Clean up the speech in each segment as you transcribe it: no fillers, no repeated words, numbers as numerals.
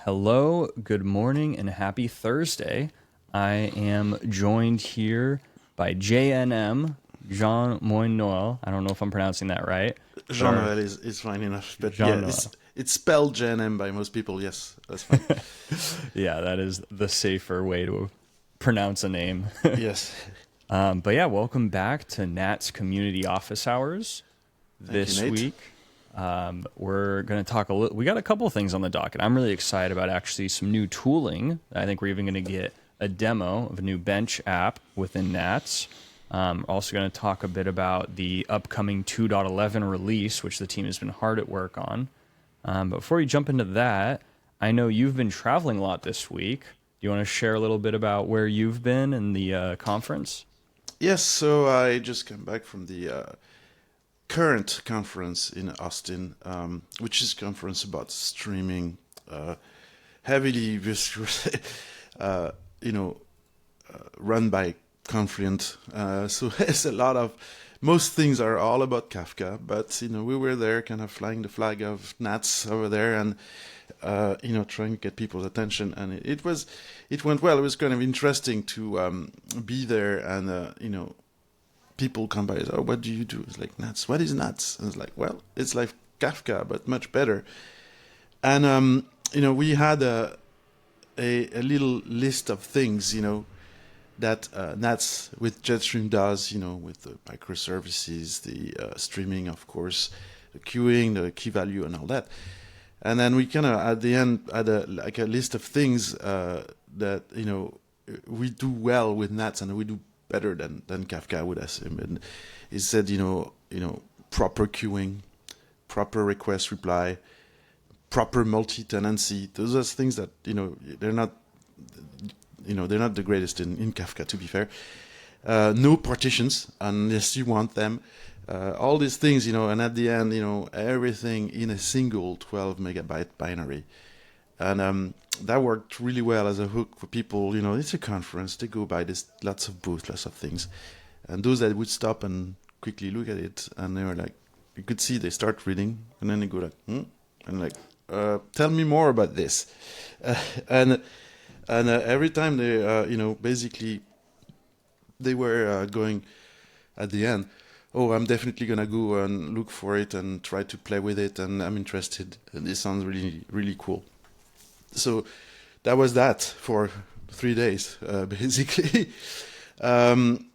Hello, good morning, and happy Thursday. I am joined here by JNM, Jean Moin Noel. I don't know if I'm pronouncing that right. Jean Or Noel is fine enough, but Jean yeah, Noel. it's spelled JNM by most people. Yes, that's fine. Yeah, that is the safer way to pronounce a name. Yes, But yeah, welcome back to NATS Community Office Hours thank you, this Nate. week. We're going to talk a little. We got a couple of things on the docket. I'm really excited about actually some new tooling. I think we're even going to get a demo of a new bench app within NATS. Also going to talk a bit about the upcoming 2.11 release, which the team has been hard at work on. But before we jump into that, I know you've been traveling a lot this week. Do you want to share a little bit about where you've been in the conference? Yes, so I just came back from the current conference in Austin, which is a conference about streaming, heavily, uh, you know, run by Confluent. So it's a lot of most things are all about Kafka, but we were there, kind of flying the flag of NATS over there, and trying to get people's attention, and it went well. It was kind of interesting to be there, and people come by and say, "Oh, what do you do?" It's like NATS. What is NATS? And it's like, well, it's like Kafka, but much better. And we had a little list of things, that NATS with JetStream does, with the microservices, the streaming, of course, the queuing, the key value, and all that. And then we kind of at the end had a list of things that we do well with NATS, and we do better than Kafka, I would assume. And he said, proper queuing, proper request reply, proper multi-tenancy. Those are things that they're not they're not the greatest in Kafka, to be fair. No partitions unless you want them. All these things, and at the end, everything in a single 12 megabyte binary. And that worked really well as a hook for people. It's a conference. They go by. There's lots of booths, lots of things. And those that would stop and quickly look at it, and they were like, you could see they start reading, and then they go like, and like, tell me more about this. Uh, and every time they, basically, they were going at the end, oh, I'm definitely gonna go and look for it and try to play with it, and I'm interested. And this sounds really, really cool. So that was that for 3 days, basically. And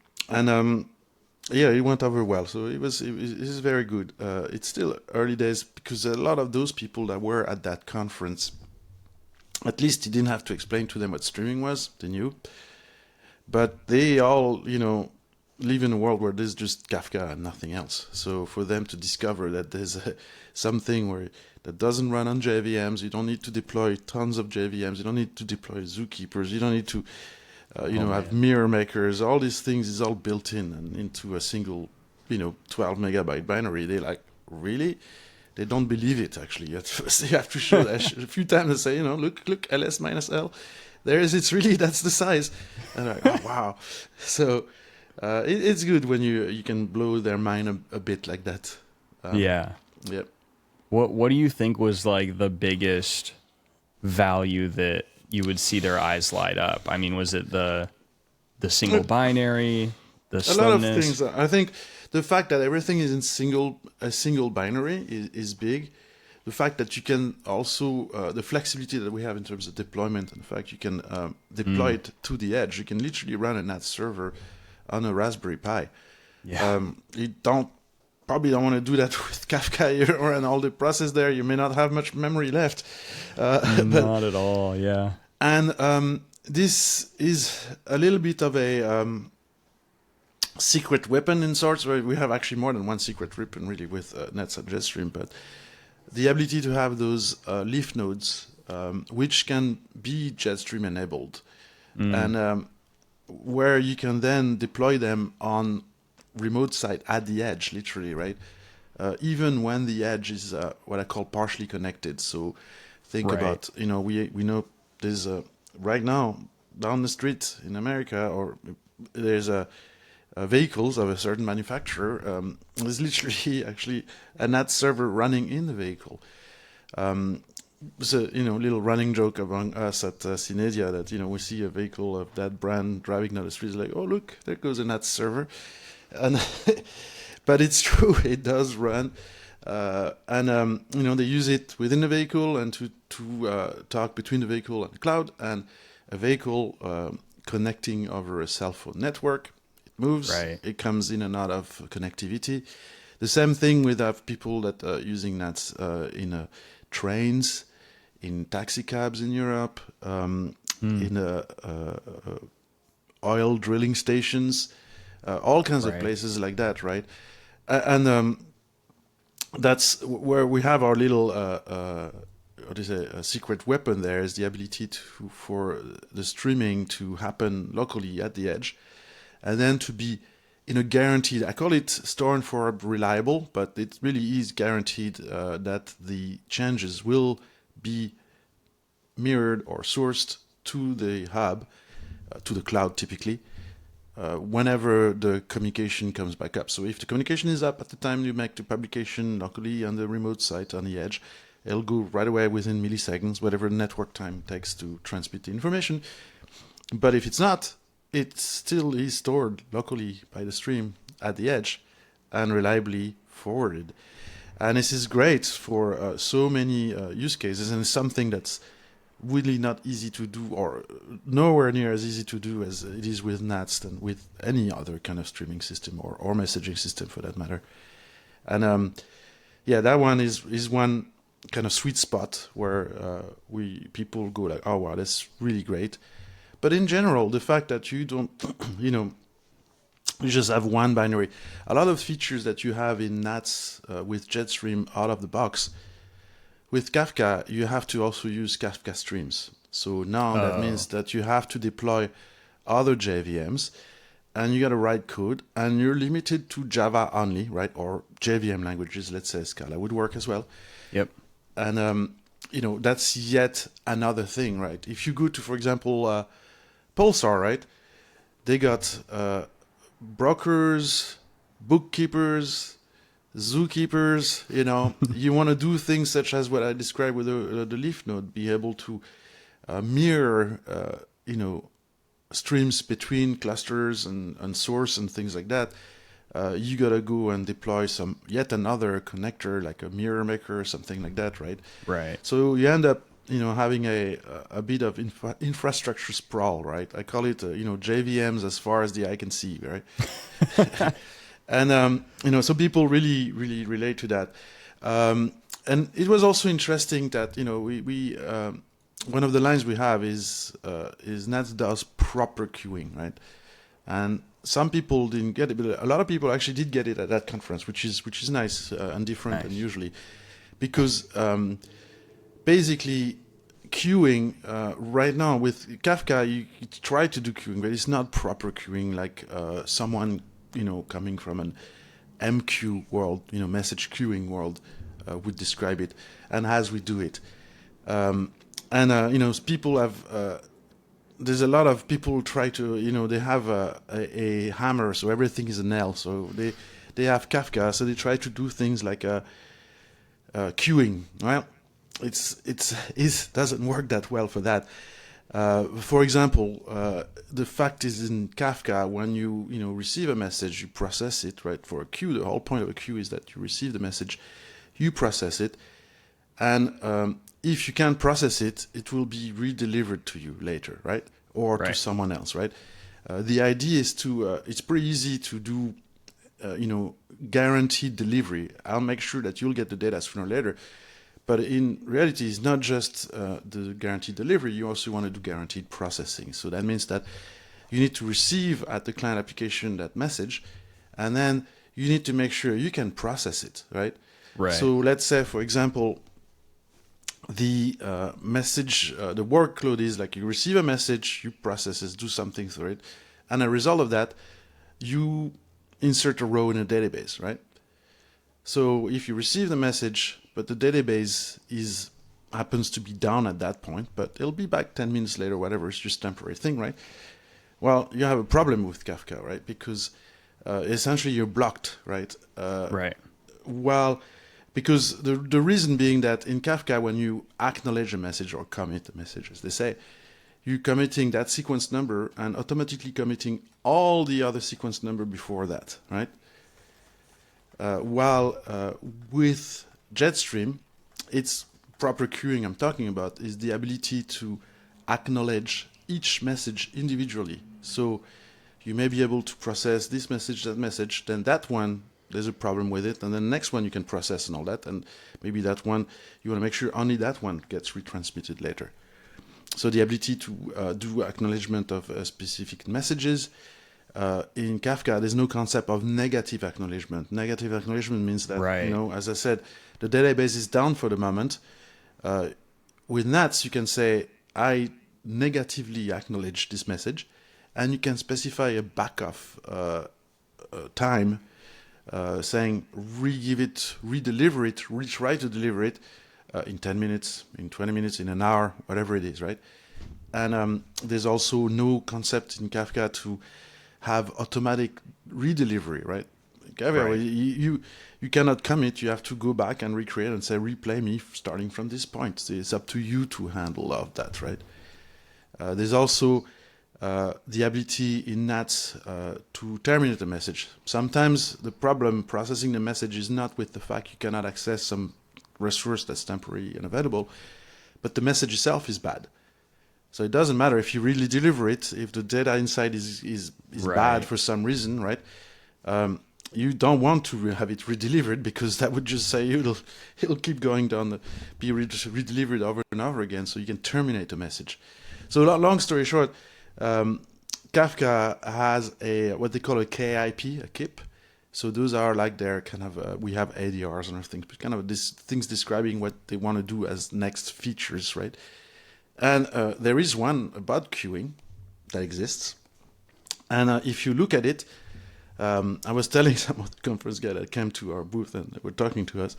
yeah, it went over well. So it is very good. It's still early days because a lot of those people that were at that conference, at least he didn't have to explain to them what streaming was. They knew. But they all, live in a world where there's just Kafka and nothing else. So for them to discover that there's something that doesn't run on JVMs, you don't need to deploy tons of JVMs, you don't need to deploy zookeepers, you don't need to, Oh have man. mirror makers. All these things is all built in and into a single, 12 megabyte binary. They like, really? They don't believe it, actually. At first, they have to show that a few times and say, look, ls minus l. There is, it's really, that's the size. And they're like, oh, wow. So it's good when you can blow their mind a bit like that. Um, Yeah. yeah. What do you think was like the biggest value that you would see their eyes light up? I mean, was it the single binary, the A lot of slimness? things. I think the fact that everything is in a single binary is big. The fact that you can also the flexibility that we have in terms of deployment, and the fact you can deploy Mm, it to the edge. You can literally run a NAT server on a Raspberry Pi. yeah, You probably don't want to do that with Kafka or and all the process there. You may not have much memory left, but not at all. Yeah. and this is a little bit of a secret weapon in sorts. Where we have actually more than one secret weapon really with NETs and JetStream, but the ability to have those leaf nodes, which can be JetStream enabled, Mm, and where you can then deploy them on remote site at the edge, literally, right? Even when the edge is what I call partially connected. So think right. about, we know there's right now down the street in America, or there's vehicles of a certain manufacturer. There's literally actually a NAT server running in the vehicle. It's a little running joke among us at Synedia that we see a vehicle of that brand driving down the street, like, oh look, there goes a NATS server, and but it's true, it does run, and they use it within the vehicle and to talk between the vehicle and the cloud, and a vehicle connecting over a cell phone network. It moves, Right. it comes in and out of connectivity. The same thing with people that are using NATS in trains, in taxi cabs in Europe, in oil drilling stations, all kinds of Right. places like that, right? And that's where we have our little what is a secret weapon. There is the ability for the streaming to happen locally at the edge, and then to be in a guaranteed, I call it store and forward reliable, but it really is guaranteed that the changes will be mirrored or sourced to the hub, to the cloud typically, whenever the communication comes back up. So if the communication is up at the time you make the publication locally on the remote site on the edge, it'll go right away within milliseconds, whatever the network time takes to transmit the information. But if it's not, it still is stored locally by the stream at the edge and reliably forwarded. And this is great for so many use cases, and it's something that's really not easy to do, or nowhere near as easy to do as it is with NATS than with any other kind of streaming system or messaging system for that matter. And that one is one kind of sweet spot where people go like, oh wow, that's really great. But in general, the fact that you don't, you just have one binary. A lot of features that you have in NATS with JetStream out of the box, with Kafka, you have to also use Kafka streams. So now that means that you have to deploy other JVMs, and you got to write code, and you're limited to Java only, right? Or JVM languages, let's say Scala would work as well. Yep. And, that's yet another thing, right? If you go to, for example, Pulsar, right? They got brokers, bookkeepers, zookeepers. You want to do things such as what I described with the leaf node, be able to mirror, streams between clusters and source and things like that. You gotta go and deploy yet another connector, like a mirror maker or something like that, right? Right. So you end up having a bit of infrastructure sprawl, right? I call it, JVMs as far as the eye can see, right? And, so people really, really relate to that. And it was also interesting that, we one of the lines we have is NATS does proper queuing, right? And some people didn't get it, but a lot of people actually did get it at that conference, which is nice and different than usually, because basically queuing right now with Kafka, you try to do queuing, but it's not proper queuing like someone coming from an MQ world, message queuing world would describe it, and as we do it. People have there's a lot of people try to, they have a hammer, so everything is a nail. So they have Kafka, so they try to do things like queuing. Well, it doesn't work that well for that. For example, the fact is in Kafka, when you receive a message, you process it, right? For a queue, the whole point of a queue is that you receive the message, you process it, and if you can't process it, it will be redelivered to you later, right? Or to someone else, right? The idea is it's pretty easy to do, guaranteed delivery. I'll make sure that you'll get the data sooner or later. But in reality, it's not just the guaranteed delivery. You also want to do guaranteed processing. So that means that you need to receive at the client application that message, and then you need to make sure you can process it, right? Right. So let's say, for example, the message, the workload is like you receive a message, you process it, do something through it, and a result of that, you insert a row in a database, right? So if you receive the message, but the database happens to be down at that point, but it'll be back 10 minutes later, whatever, it's just a temporary thing, right? Well, you have a problem with Kafka, right? Because essentially you're blocked, right? Right. Well, Because the reason being that in Kafka, when you acknowledge a message or commit a message, as they say, you're committing that sequence number and automatically committing all the other sequence number before that, right? While with JetStream, it's proper queuing I'm talking about is the ability to acknowledge each message individually. So you may be able to process this message, then that one, there's a problem with it, and then the next one you can process and all that, and maybe that one, you want to make sure only that one gets retransmitted later. So the ability to do acknowledgement of specific messages. In Kafka, there's no concept of negative acknowledgement. Negative acknowledgement means that, Right. as I said, the database is down for the moment. With NATS, you can say, I negatively acknowledge this message, and you can specify a backoff time saying re-give it, re-deliver it, retry to deliver it in 10 minutes, in 20 minutes, in an hour, whatever it is, right? And there's also no concept in Kafka to have automatic redelivery, right? Kafka, Right. you cannot commit. You have to go back and recreate and say, replay me starting from this point. So it's up to you to handle all of that, right? There's also the ability in NATS to terminate a message. Sometimes the problem processing the message is not with the fact you cannot access some resource that's temporary and available, but the message itself is bad. So it doesn't matter if you really deliver it, if the data inside is Right. bad for some reason, right? You don't want to have it redelivered because that would just say it'll keep going down, be redelivered over and over again, so you can terminate the message. So long story short, Kafka has what they call a KIP, a KIP. So those are like their kind of, we have ADRs and everything, but kind of these things describing what they want to do as next features, right? And there is one about queuing that exists. And if you look at it, I was telling some of the conference guy that came to our booth and they were talking to us,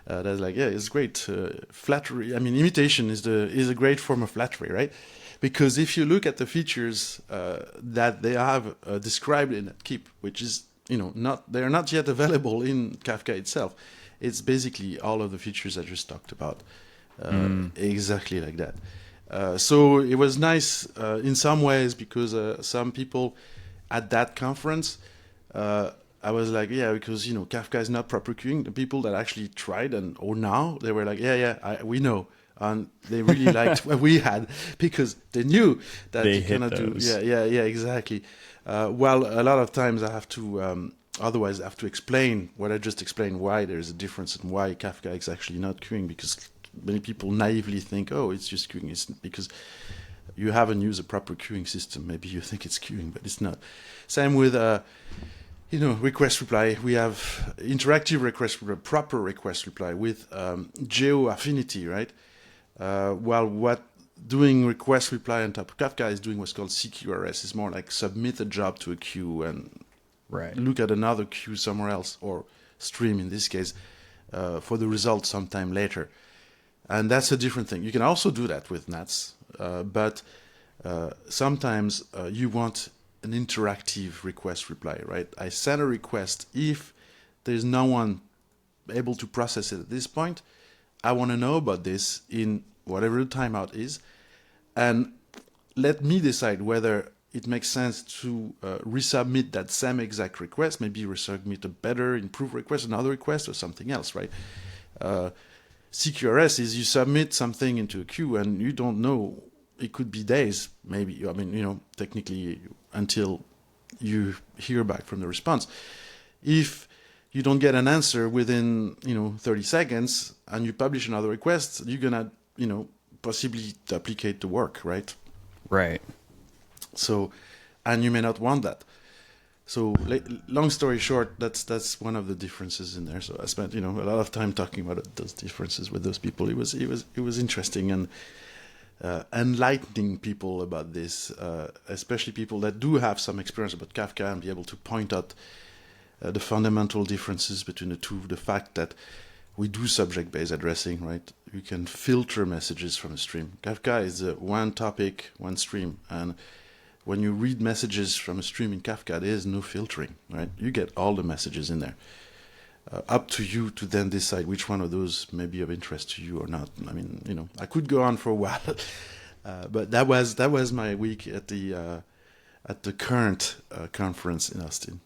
that's like, yeah, it's great. Flattery, I mean, imitation is a great form of flattery, right? Because if you look at the features that they have described in KEEP, which is, they're not yet available in Kafka itself. It's basically all of the features I just talked about. Exactly like that. So it was nice in some ways because some people at that conference, I was like, yeah, because, Kafka is not proper queuing. The people that actually tried or now, they were like, we know. And they really liked what we had because they knew that They you hit cannot do. those. Yeah, exactly. Well, a lot of times I have to, otherwise I have to explain what I just explained, why there's a difference and why Kafka is actually not queuing, because many people naively think, oh, it's just queuing. It's because you haven't used a proper queuing system. Maybe you think it's queuing, but it's not. Same with, request reply. We have interactive request reply, proper request reply with geo affinity, right? While what doing request reply on top of Kafka is doing what's called CQRS. It's more like submit a job to a queue and look at another queue somewhere else, or stream in this case, for the result sometime later. And that's a different thing. You can also do that with NATS, but sometimes you want an interactive request reply, right? I send a request. If there's no one able to process it at this point, I want to know about this in whatever the timeout is, and let me decide whether it makes sense to resubmit that same exact request, maybe resubmit a better, improved request, another request, or something else, right? CQRS is you submit something into a queue and you don't know, it could be days, maybe, technically until you hear back from the response. If you don't get an answer within, 30 seconds and you publish another request, you're going to, possibly duplicate the work, right? Right. So, and you may not want that. So, long story short, that's one of the differences in there. So I spent, a lot of time talking about those differences with those people. It was interesting and enlightening people about this, especially people that do have some experience about Kafka and be able to point out the fundamental differences between the two. The fact that we do subject-based addressing, right? You can filter messages from a stream. Kafka is one topic, one stream, and when you read messages from a stream in Kafka, there is no filtering, right? You get all the messages in there. up to you to then decide which one of those may be of interest to you or not. I mean, I could go on for a while, but that was my week at the current conference in Austin.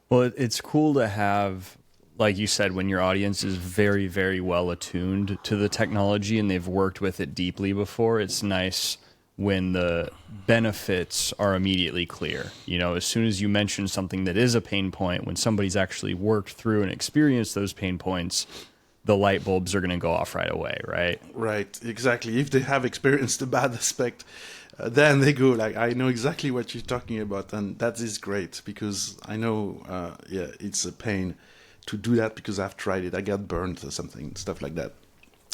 Well, it's cool to have, like you said, when your audience is very, very well attuned to the technology and they've worked with it deeply before. It's nice when the benefits are immediately clear. As soon as you mention something that is a pain point, when somebody's actually worked through and experienced those pain points, the light bulbs are going to go off right away, right? Right, exactly. If they have experienced the bad aspect, then they go like, I know exactly what you're talking about, and that is great because I know, it's a pain to do that because I've tried it. I got burned or something, stuff like that.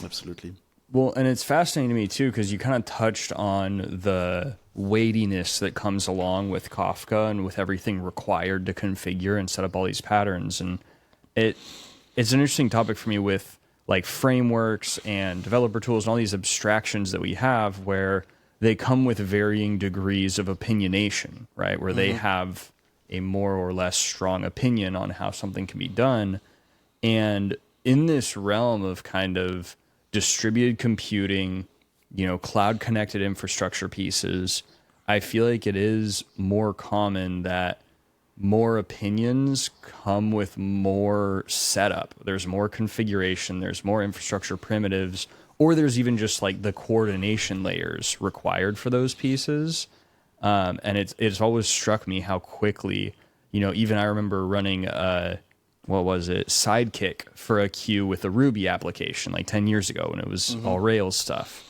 Absolutely. Well, and it's fascinating to me too because you kind of touched on the weightiness that comes along with Kafka and with everything required to configure and set up all these patterns. And it's an interesting topic for me with like frameworks and developer tools and all these abstractions that we have where they come with varying degrees of opinionation, right? Where they have a more or less strong opinion on how something can be done. And in this realm of kind of distributed computing, cloud connected infrastructure pieces, I feel like it is more common that more opinions come with more setup. There's more configuration, there's more infrastructure primitives, or there's even just like the coordination layers required for those pieces. And it's always struck me how quickly, even I remember running Sidekick for a queue with a Ruby application like 10 years ago when it was all Rails stuff.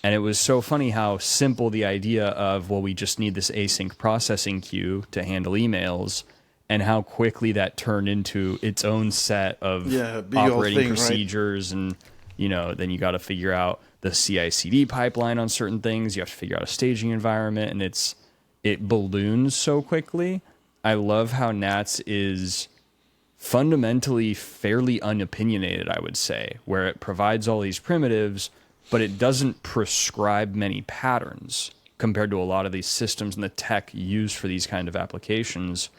And it was so funny how simple the idea of, we just need this async processing queue to handle emails, and how quickly that turned into its own set of operating procedures. Right? And, then you got to figure out the CI/CD pipeline on certain things. You have to figure out a staging environment, and it balloons so quickly. I love how NATS is fundamentally fairly unopinionated, I would say, where it provides all these primitives, but it doesn't prescribe many patterns compared to a lot of these systems and the tech used for these kind of applications.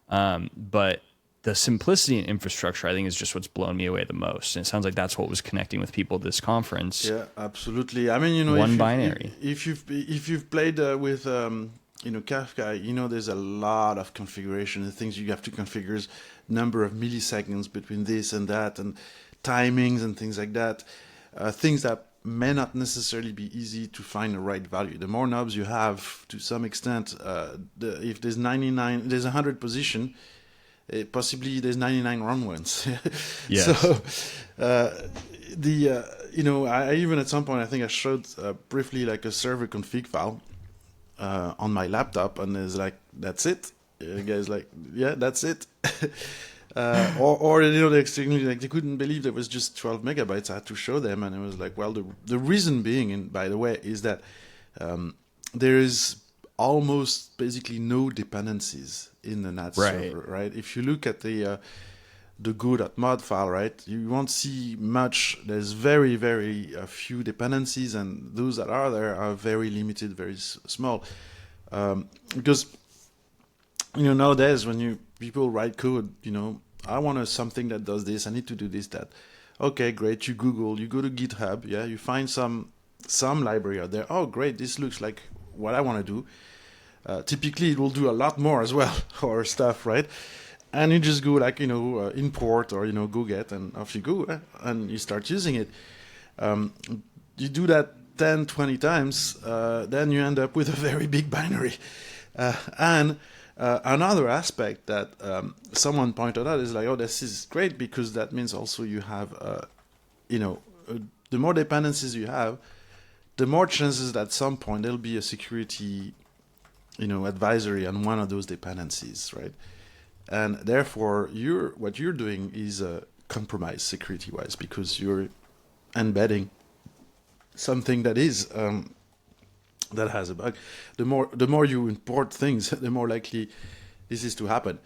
But the simplicity in infrastructure, I think, is just what's blown me away the most. And it sounds like that's what was connecting with people at this conference. Yeah, absolutely. I mean, one binary. If you've played with Kafka, there's a lot of configuration. The things you have to configure is number of milliseconds between this and that, and timings and things like that. Things that may not necessarily be easy to find the right value. The more knobs you have, to some extent, if there's 100 position, possibly there's 99 wrong ones. Yes. So I even at some point I think I showed briefly like a server config file on my laptop, and it's like, that's it. The guy's like, yeah, that's it. Or they couldn't believe there was just 12 megabytes. I had to show them, and it was like, well, the reason being, and by the way, is that there is almost basically no dependencies in the NATS server, right? If you look at the go.mod file, right, you won't see much. There's very, very few dependencies, and those that are there are very limited, very small. Because nowadays when people write code, I want something that does this. I need to do this, that. Okay, great. You Google, you go to GitHub, yeah, you find some library out there. Oh, great. This looks like what I want to do. Typically, it will do a lot more as well, or stuff, right? And you just go like, import or, go get, and off you go, and you start using it. You do that 10, 20 times, then you end up with a very big binary. And another aspect that someone pointed out is like, oh, this is great because that means also you have, the more dependencies you have, the more chances that at some point there'll be a security, advisory on one of those dependencies, right? And therefore, what you're doing is a compromise security-wise because you're embedding something that is that has a bug. The more you import things, the more likely this is to happen.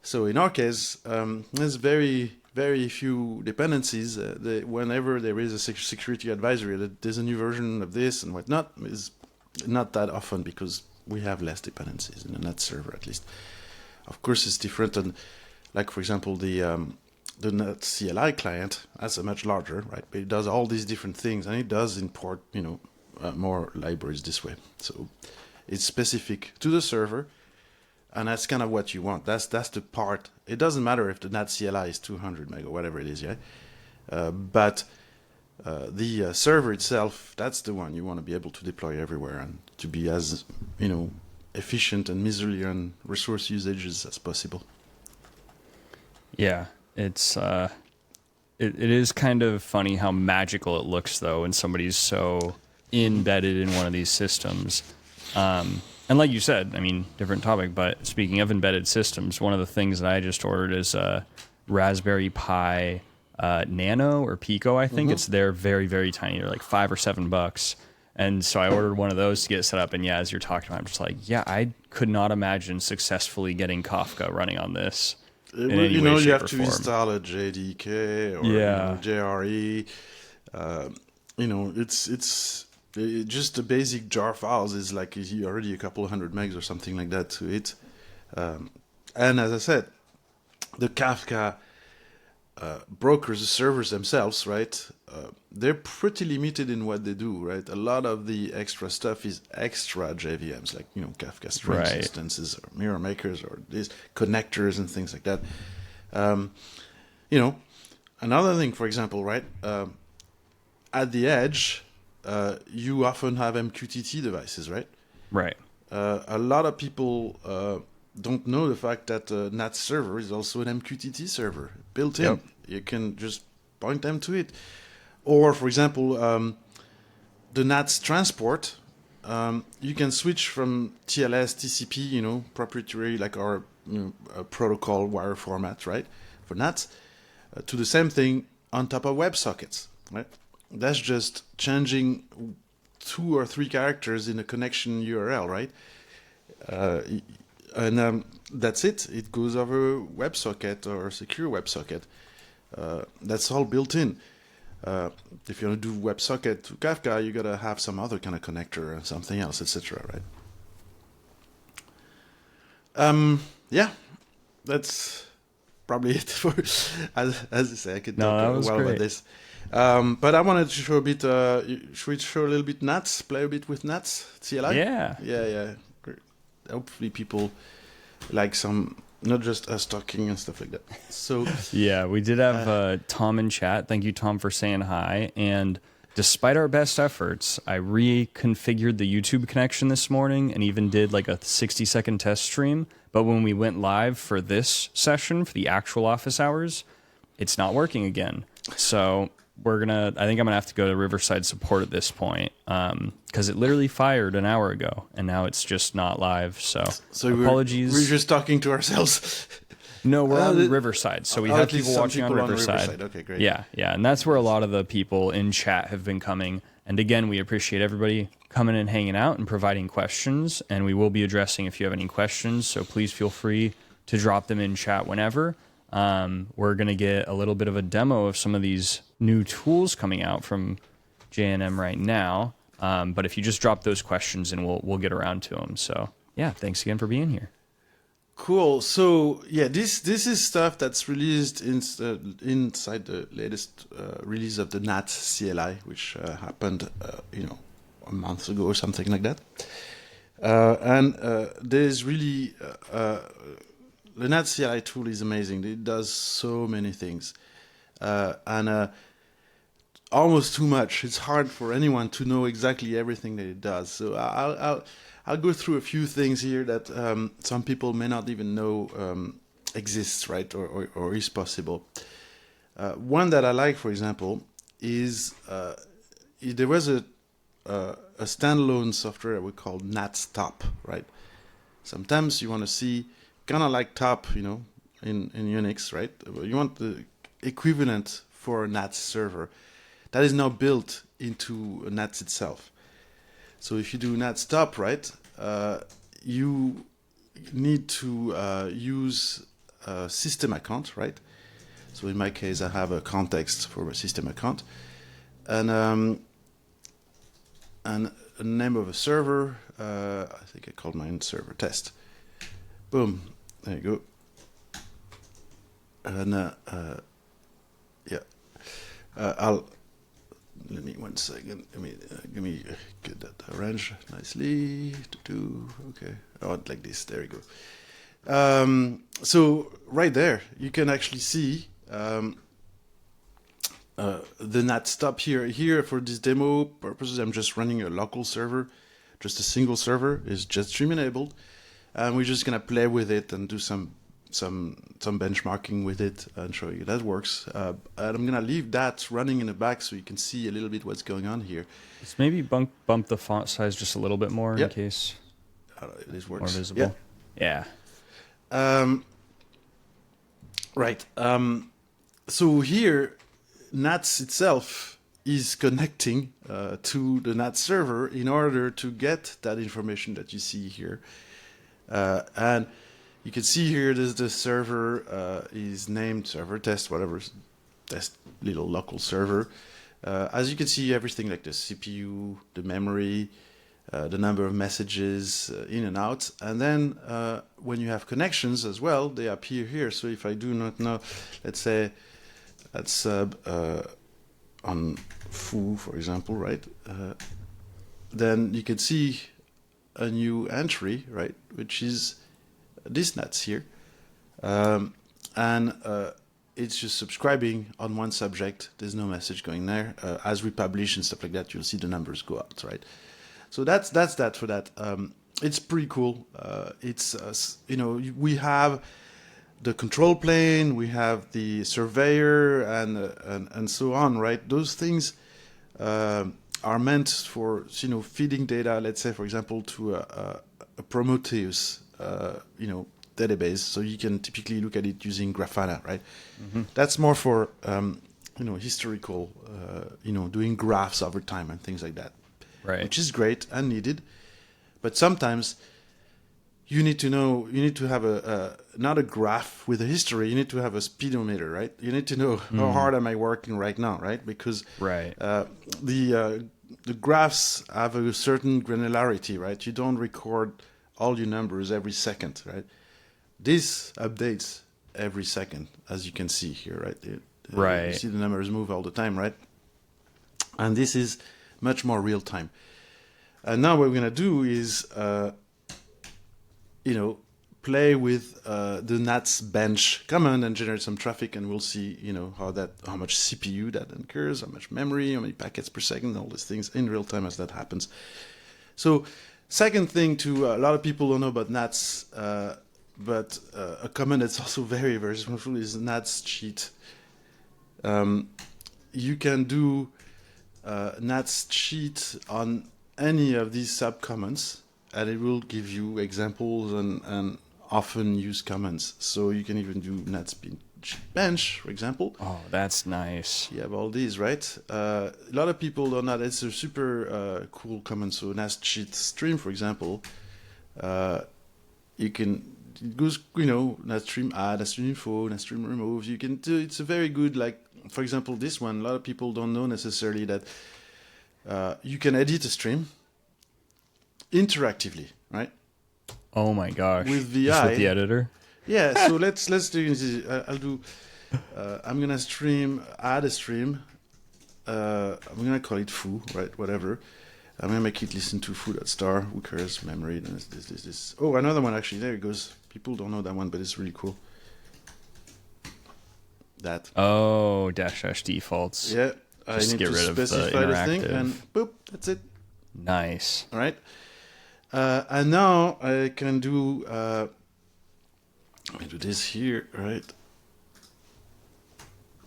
So in our case, there's very, very few dependencies. Whenever there is a security advisory that there's a new version of this and whatnot, is not that often because we have less dependencies in the NATS server, at least. Of course, it's different. And like, for example, the the NATS CLI client has a much larger, right? But it does all these different things, and it does import, more libraries this way. So it's specific to the server, and that's kind of what you want. That's the part. It doesn't matter if the NATS CLI is 200 meg or whatever it is, yeah. But the server itself, that's the one you want to be able to deploy everywhere and to be as, efficient and miserly on resource usages as possible. Yeah, it's it is kind of funny how magical it looks though when somebody's so embedded in one of these systems. And like you said, I mean, different topic, but speaking of embedded systems, one of the things that I just ordered is a Raspberry Pi Nano or Pico, I think. It's they're very, very tiny. They're like $5 or $7. And so I ordered one of those to get set up. And yeah, as you're talking about, I'm just like, yeah, I could not imagine successfully getting Kafka running on this. You have to install a JDK or JRE. It's just the basic jar files is like already a couple of hundred megs or something like that to it. And as I said, the Kafka brokers, the servers themselves, right? They're pretty limited in what they do, right? A lot of the extra stuff is extra JVMs, like Kafka Streams instances or mirror makers or these connectors and things like that. Another thing, for example, right? At the edge, you often have MQTT devices, right? Right. A lot of people don't know the fact that NATS server is also an MQTT server built in. Yep. You can just point them to it. Or, for example, the NATS transport, you can switch from TLS, TCP, proprietary, like our protocol wire format, right, for NATS, to the same thing on top of WebSockets, right? That's just changing 2 or 3 characters in a connection URL, right? And that's it. It goes over WebSocket or secure WebSocket. That's all built in. If you want to do WebSocket to Kafka, you gotta have some other kind of connector or something else, etc. Right? Yeah, that's probably it for. As I say, I could talk a while about this. But I wanted to show a bit. Should we show a little bit NATS? Play a bit with NATS CLI. Yeah. Great. Hopefully, people like some. Not just us talking and stuff like that. So yeah, we did have Tom in chat. Thank you, Tom, for saying hi. And despite our best efforts, I reconfigured the YouTube connection this morning and even did like a 60-second test stream. But when we went live for this session, for the actual office hours, it's not working again. So I think I'm gonna have to go to Riverside support at this point because it literally fired an hour ago and now it's just not live. So apologies. We're just talking to ourselves. No, we're on Riverside, so we have people watching on Riverside. Okay, great. Yeah, and that's where a lot of the people in chat have been coming. And again, we appreciate everybody coming and hanging out and providing questions. And we will be addressing if you have any questions. So please feel free to drop them in chat whenever. We're going to get a little bit of a demo of some of these new tools coming out from JNM right now. But if you just drop those questions in, we'll get around to them. So yeah, thanks again for being here. Cool. So yeah, this is stuff that's released inside the latest release of the NATS CLI, which happened a month ago or something like that. And there's really the NATS CLI tool is amazing. It does so many things, and almost too much. It's hard for anyone to know exactly everything that it does. So I'll go through a few things here that some people may not even know exists, right, or is possible. One that I like, for example, is there was a standalone software we call NATS Top, right? Sometimes you want to see kind of like Top, in Unix, right? You want the equivalent for a NATS server that is now built into NATS itself. So if you do NATS Top, right, you need to use a system account, right? So in my case, I have a context for a system account, and a name of a server. I think I called mine server test. Boom, there you go. And Let me 1 second. Let me get that arranged nicely. Okay. Oh, like this. There we go. So right there, you can actually see the NAT stop here. Here for this demo purposes, I'm just running a local server, just a single server is JetStream enabled, and we're just gonna play with it and do some benchmarking with it and show you that works. And I'm gonna leave that running in the back so you can see a little bit what's going on here. Let's maybe bump the font size just a little bit more in case this works. More visible. Yeah. Right. So here, NATS itself is connecting to the NATS server in order to get that information that you see here. And you can see here the server is named server test, whatever, test little local server. As you can see, everything like the CPU, the memory, the number of messages in and out. And then when you have connections as well, they appear here. So if I do not know, let's say let's sub on foo, for example, right? Then you can see a new entry, right, which is this NATS here. And it's just subscribing on one subject. There's no message going there. As we publish and stuff like that, you'll see the numbers go out, right? So that's that for that. It's pretty cool. It's we have the control plane, we have the surveyor, and so on, right? Those things are meant for feeding data. Let's say, for example, to a Prometheus database. So you can typically look at it using Grafana, right? Mm-hmm. That's more for historical, doing graphs over time and things like that. Right. Which is great and needed, but sometimes you need to have not a graph with a history. You need to have a speedometer, right? You need to know how hard am I working right now, right? Because the graphs have a certain granularity, right? You don't record all your numbers every second, right? This updates every second, as you can see here, right? Right. You see the numbers move all the time, right? And this is much more real time. And now what we're going to do is, play with the NATS bench command and generate some traffic, and we'll see, how much CPU that incurs, how much memory, how many packets per second, all these things in real time as that happens. So, second thing a lot of people don't know about NATS, but a command that's also very, very useful is NATS cheat. You can do NATS cheat on any of these subcommands, and it will give you examples and often used commands. So you can even do NATS bench, for example. Oh, that's nice. You have all these, right? A lot of people don't know that it's a super cool command. So NATS cheat stream, for example, it goes, NATS stream add, NATS stream info, NATS stream remove. You can do, it's a very good, for example, this one, a lot of people don't know necessarily that you can edit a stream interactively, right? Oh my gosh! With VI, just with the editor. Yeah. So let's do this. I'll do. I'm gonna add a stream. I'm gonna call it foo, right? Whatever. I'm gonna make it listen to foo.star. Who cares? Memory. This. Oh, another one actually. There it goes. People don't know that one, but it's really cool. That. Oh, -- defaults. Yeah. Just I need to get rid of specify the the thing, interactive. and boop, that's it. Nice. All right. And now I can do. Let me do this here, right?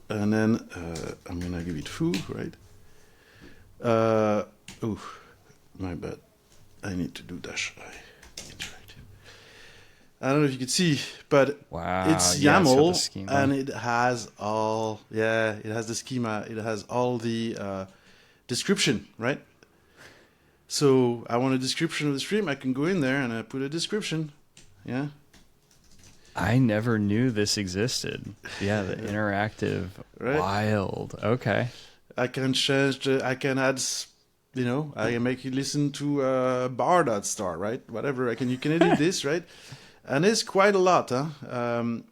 And then I'm gonna give it foo, right? Oh, my bad. I need to do -i. Interactive. I don't know if you can see, but Wow. it's Yeah, it's got the YAML, schema. and it has all. Yeah, it has the schema. It has all the description, right? So I want a description of the stream. I can go in there and I put a description. Yeah. I never knew this existed. Yeah, the interactive. Right. Wild. Okay. I can change I can add, I can make you listen to bar.star, right? Whatever. You can edit this, right? And it's quite a lot, huh?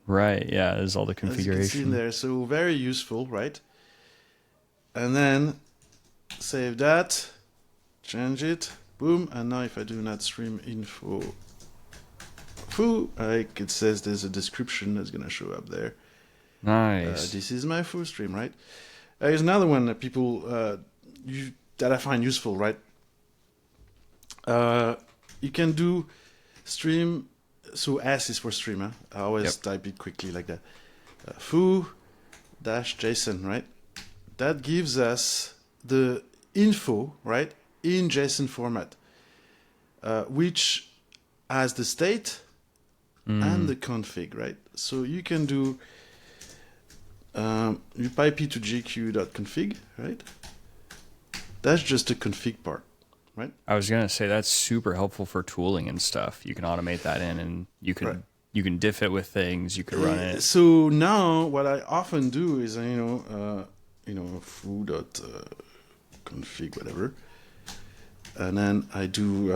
Right. Yeah. There's all the As you can see in configuration. there. So very useful, right? and then save that, change it, boom, and now if I do NatStream info foo, like it says there's a description that's gonna show up there. Nice. This is my foo stream, right? Here's another one that people that I find useful, right? You can do stream, so S is for streamer. I always type it quickly like that. Foo dash JSON, right? That gives us the info, right, in JSON format, which has the state and the config, right? So you can do you pipe to gq.config, right? That's just the config part, right? I was gonna say that's super helpful for tooling and stuff. You can automate that in, and you can you can diff it with things. You can run it. So now what I often do is foo dot config whatever, and then I do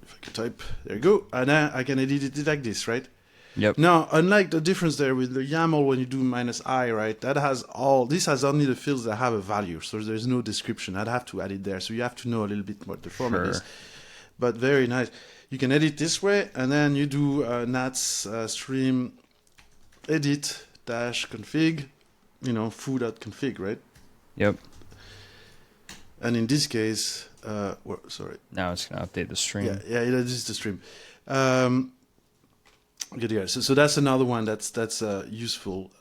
if I can type, there you go, and then I can edit it like this, right? Yep. Now, unlike the difference there with the YAML when you do -i, right? This has only the fields that have a value, so there's no description. I'd have to add it there, so you have to know a little bit what the format is. But very nice. You can edit this way, and then you do NATS stream edit dash config, foo.config, right? Yep. And in this case, sorry. Now it's gonna update the stream. Yeah, this is the stream. Good, yeah. So that's another one that's useful.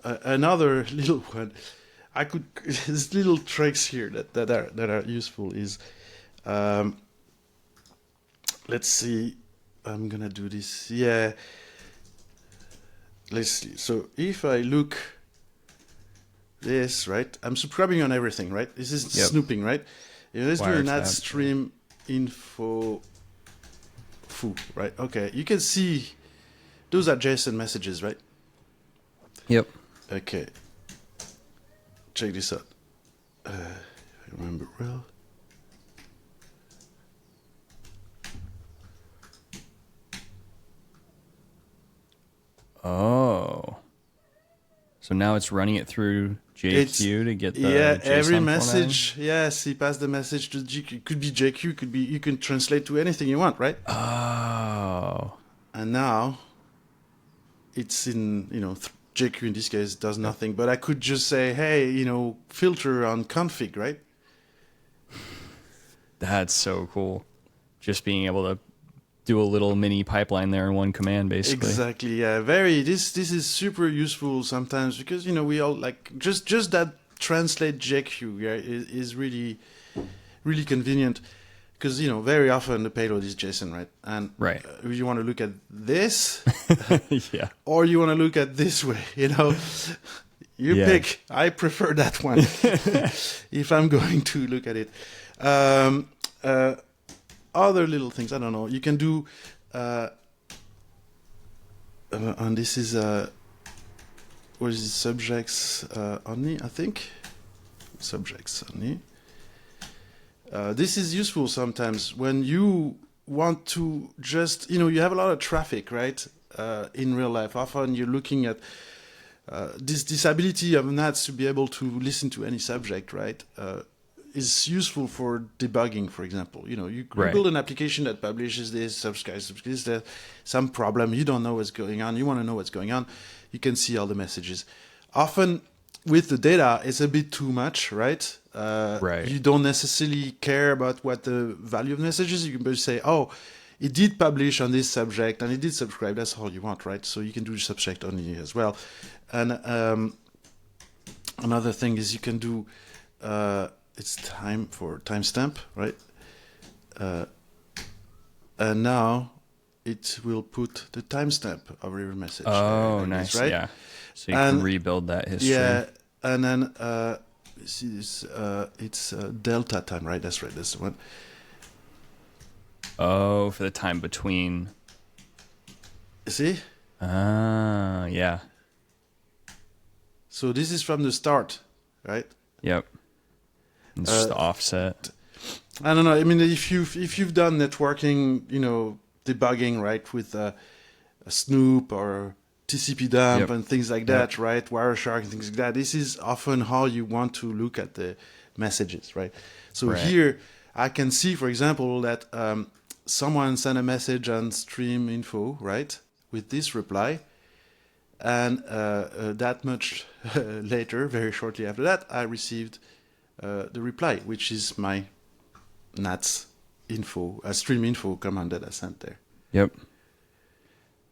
Another little one, there's little tricks here that are useful is, let's see, I'm gonna do this. Yeah, let's see. So if I look this, right, I'm subscribing on everything, right? This is snooping, right? Let's do a NatStream info foo, right? Okay, you can see those are JSON messages, right? Yep. Okay, check this out. If I remember well. Oh. So now it's running it through JQ to get the JSON every format? message. Yes, he passed the message to GQ. It could be JQ, could be, you can translate to anything you want, right? Oh. And now it's in, JQ in this case does nothing, but I could just say, hey, filter on config, right? That's so cool. Just being able to do a little mini pipeline there in one command, basically. Exactly. Yeah. This is super useful sometimes because we all like just that translate JQ is really really convenient because very often the payload is JSON, right? And you want to look at this, yeah, or you want to look at this way, You pick. I prefer that one if I'm going to look at it. Other little things, I don't know. You can do, and this is what is it, subjects only, I think. Subjects only. This is useful sometimes when you want to just, you have a lot of traffic, right? In real life, often you're looking at this ability of NATS to be able to listen to any subject, right? Is useful for debugging, for example. You build an application that publishes this, subscribes, there's some problem, you don't know what's going on, you want to know what's going on, you can see all the messages. Often with the data, it's a bit too much, right? You don't necessarily care about what the value of the message is. You can just say, oh, it did publish on this subject and it did subscribe, that's all you want, right? So you can do subject only as well. And another thing is you can do it's time for timestamp, right? And now it will put the timestamp of every message. Oh, nice, right? Yeah. So you can rebuild that history. Yeah, and then see this. It's delta time, right? That's right. That's the one. Oh, for the time between. See? Ah, yeah. So this is from the start, right? Yep. It's just the offset. I don't know. I mean, if you've done networking, debugging, right, with a Snoop or TCP dump Yep. and things like that, right? Wireshark and things like that. This is often how you want to look at the messages, right? So Right. here I can see, for example, that someone sent a message on stream info, right, with this reply. And that much later, very shortly after that, I received the reply, which is my NATS info, stream info command that I sent there. Yep.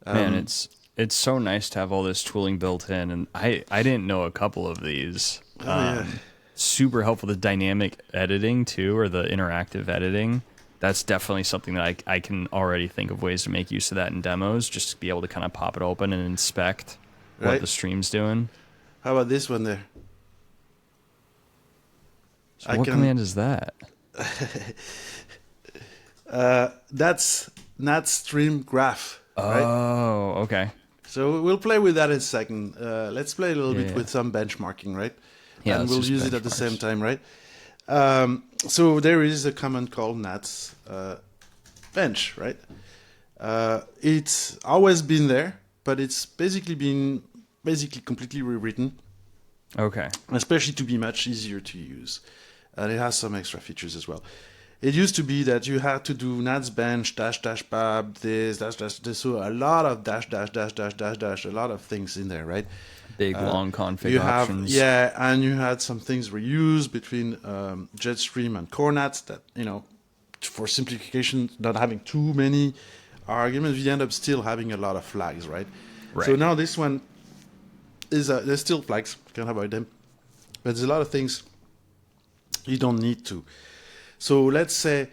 Man, it's so nice to have all this tooling built in, and I didn't know a couple of these. Yeah. Super helpful. The dynamic editing too, or the interactive editing. That's definitely something that I can already think of ways to make use of that in demos, just to be able to kind of pop it open and inspect what Right. the stream's doing. How about this one there? So what command is that? That's NATS stream graph. Right? Oh, okay. So we'll play with that in a second. Let's play a little bit Yeah. with some benchmarking, right? Yeah, and let's we'll do some use it at the same benchmarks. time, right? So there is a command called NATS bench, right? It's always been there, but it's basically been completely rewritten, Okay. especially to be much easier to use. And it has some extra features as well. It used to be that you had to do NATS bench dash dash pub this dash dash this, so a lot of dash dash dash dash dash dash, a lot of things in there, right? Big long config You options. have and you had some things reused between JetStream and Core NATS that for simplification, not having too many arguments, we end up still having a lot of flags, right? Right. So now this one is there's still flags, can't avoid them, but there's a lot of things you don't need to. So let's say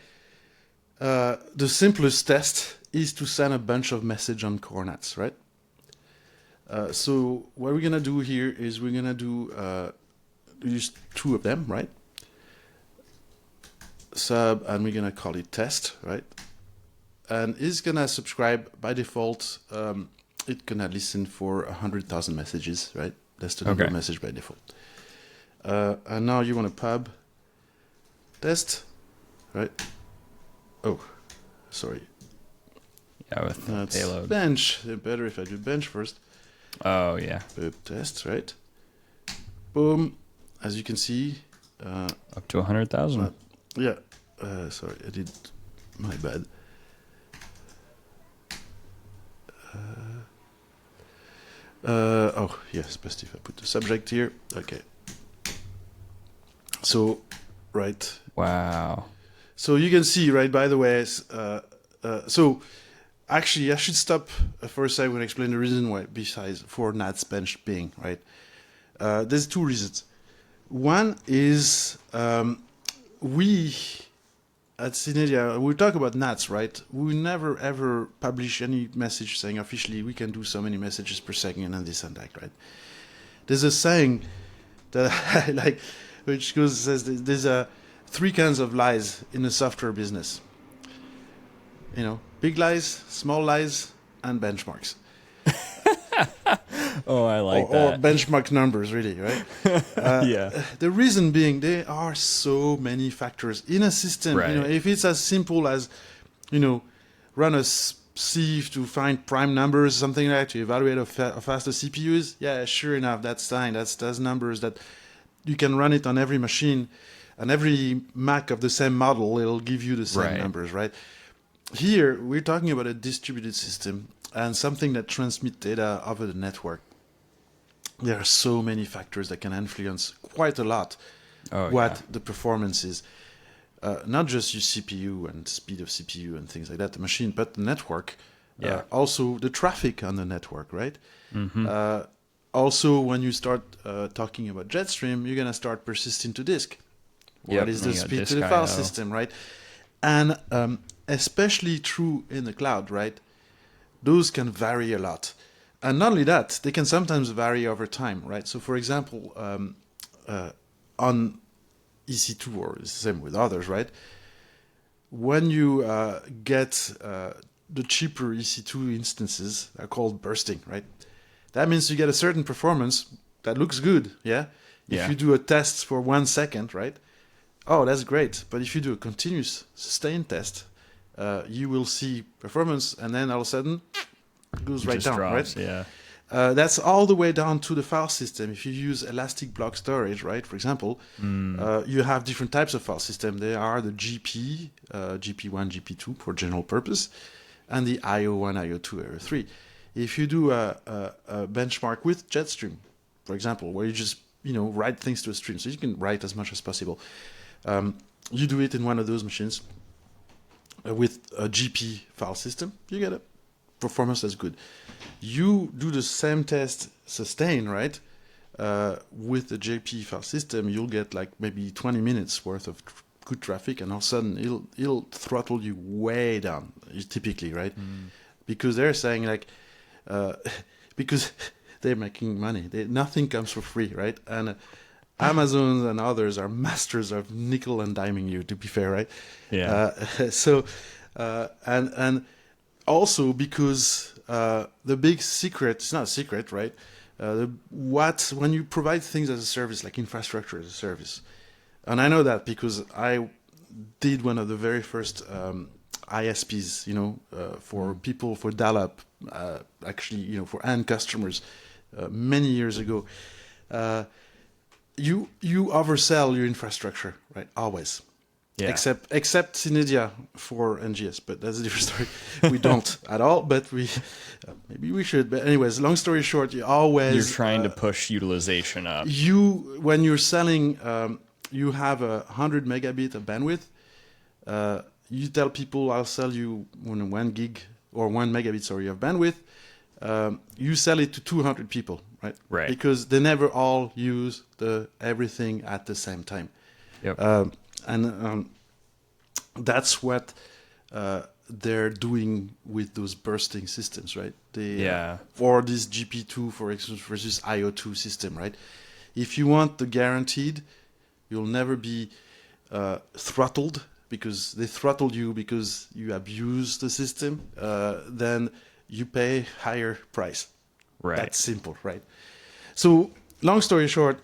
the simplest test is to send a bunch of message on Core NATS, right? So what we're gonna do here is we're gonna do use two of them, right? Sub, and we're gonna call it test, right? And it's gonna subscribe by default. It's gonna listen for 100,000 messages, right? That's the number of message by default. And now you want to pub test, right? Oh, sorry. Yeah, with the That's payload. bench. Better if I do bench first. Oh, yeah. Test, right? Boom. As you can see, Up to 100,000. yeah. Sorry, I did my bad. Oh, yes, best if I put the subject here. Okay. So, right. Wow. So you can see, right, by the way, so actually I should stop for a second and explain the reason why, besides for NATS bench being, right? There's two reasons. One is we at Synedia, we talk about NATS, right? We never ever publish any message saying officially we can do so many messages per second and this and that, right? There's a saying that I like, which says there's three kinds of lies in the software business. Big lies, small lies, and benchmarks. Oh, I like Or that. benchmark numbers, really, right? Yeah. The reason being, there are so many factors in a system. Right. If it's as simple as, run a sieve to find prime numbers, something like that, to evaluate how fast the CPU is, yeah, sure enough, that's fine. That's numbers that you can run it on every machine, and every Mac of the same model, it'll give you the same numbers, right? Here, we're talking about a distributed system and something that transmits data over the network. There are so many factors that can influence quite a lot what the performance is. Not just your CPU and speed of CPU and things like that, the machine, but the network. Also, the traffic on the network, right? Mm-hmm. Also, when you start talking about JetStream, you're going to start persisting to disk. What is the speed to the file system, right? And especially true in the cloud, right? Those can vary a lot. And not only that, they can sometimes vary over time, right? So, for example, on EC2, or the same with others, right? When you get the cheaper EC2 instances, are called bursting, right? That means you get a certain performance that looks good, yeah? If you do a test for 1 second, right? Oh, that's great. But if you do a continuous sustained test, you will see performance, and then all of a sudden, it goes right down, drops, right? Yeah. That's all the way down to the file system. If you use elastic block storage, right, for example, you have different types of file system. There are the GP, GP1, GP2 for general purpose, and the IO1, IO2, IO3. If you do a benchmark with JetStream, for example, where you just write things to a stream, so you can write as much as possible. You do it in one of those machines with a GP file system, you get a performance that's good. You do the same test sustain, right? With the JP file system, you'll get like maybe 20 minutes worth of good traffic, and all of a sudden it'll throttle you way down, typically, right? Because they're saying like, because they're making money. Nothing comes for free, right? And Amazon and others are masters of nickel and diming you, to be fair, right? Yeah. And also because the big secret, it's not a secret, right? When you provide things as a service, like infrastructure as a service, and I know that because I did one of the very first ISPs, for people, for dial-up, actually, for end customers, many years ago. You oversell your infrastructure, right? Always. Yeah. Except in India for NGS, but that's a different story. We don't at all, but maybe we should. But anyways, long story short, you're trying to push utilization up. When you're selling, you have 100 megabit of bandwidth. You tell people, I'll sell you 1 gig or 1 megabit, sorry, of bandwidth. You sell it to 200 people, right? Right. Because they never all use everything at the same time. Yep. And that's what they're doing with those bursting systems, right? Or this GP2, for instance, versus IO2 system, right? If you want the guaranteed, you'll never be throttled, because they throttle you because you abuse the system, then you pay higher price. Right. That's simple, right? So, long story short,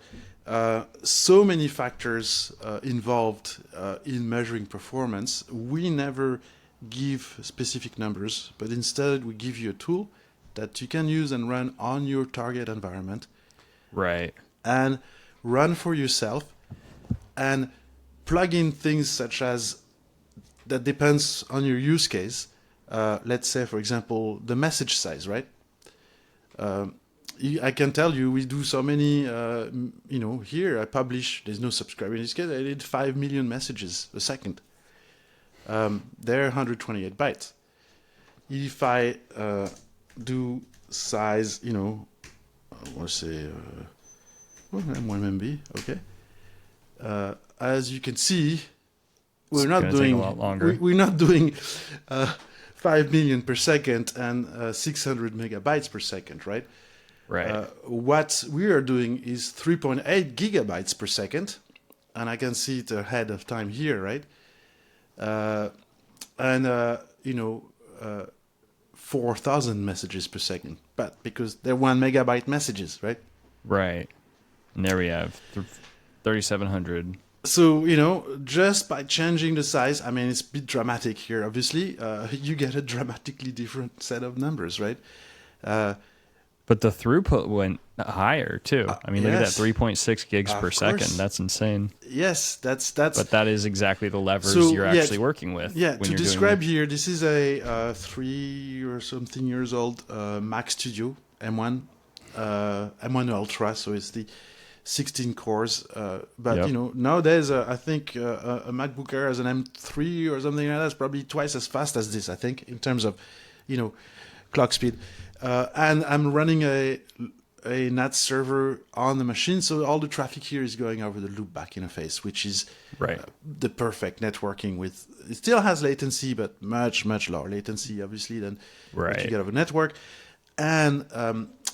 so many factors involved in measuring performance. We never give specific numbers, but instead we give you a tool that you can use and run on your target environment. Right. And run for yourself and plug in things such as, that depends on your use case. Let's say, for example, the message size, right? I can tell you, we do so many, here I publish, there's no subscriber in this case, I did 5 million messages a second. They're 128 bytes. If I do size, I want to say 1 MB, okay. As you can see, we're not doing a lot longer. We're not doing 5 million per second and 600 megabytes per second, right? Right. What we are doing is 3.8 gigabytes per second, and I can see it ahead of time here, right? 4,000 messages per second, but because they're 1 megabyte messages, right? Right. And there we have 3,700. So, just by changing the size, I mean, it's a bit dramatic here, obviously, you get a dramatically different set of numbers, right? But the throughput went higher, too. I mean, look at that, 3.6 gigs per second. That's insane. Yes, that's. But that is exactly the levers you're actually working with. Yeah, to describe here, this is a 3 or something years old Mac Studio M1, M1 Ultra, so it's the 16 cores. But, nowadays, I think a MacBook Air has an M3 or something like that. It's probably twice as fast as this, I think, in terms of, clock speed. And I'm running a NATS server on the machine, so all the traffic here is going over the loopback interface, which is the perfect networking with. It still has latency, but much, much lower latency, obviously, than what you get over network. And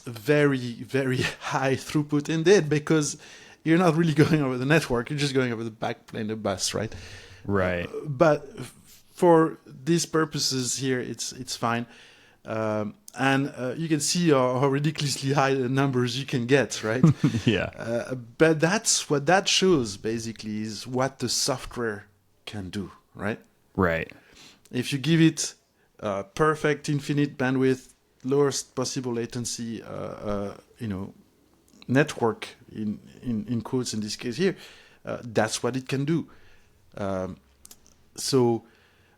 very, very high throughput indeed, because you're not really going over the network, you're just going over the backplane, the bus, right? Right. But for these purposes here, it's fine. And you can see how ridiculously high the numbers you can get, right? Yeah. But that's what that shows, basically, is what the software can do, right? Right. If you give it perfect infinite bandwidth, lowest possible latency, network in quotes in this case here, that's what it can do. So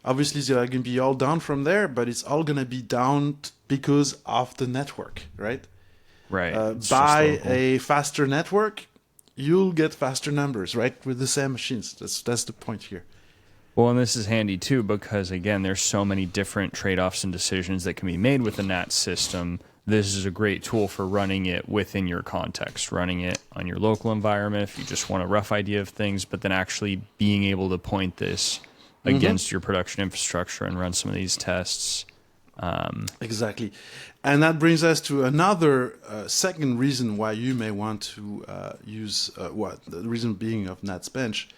obviously they're going to be all down from there, but it's all going to be down because of the network, right? Right. By a faster network, you'll get faster numbers, right? With the same machines. That's the point here. Well, and this is handy too because, again, there's so many different trade-offs and decisions that can be made with the NATS system. This is a great tool for running it within your context, running it on your local environment if you just want a rough idea of things, but then actually being able to point this against your production infrastructure and run some of these tests. Exactly. And that brings us to another second reason why you may want to use the reason being of NATS Bench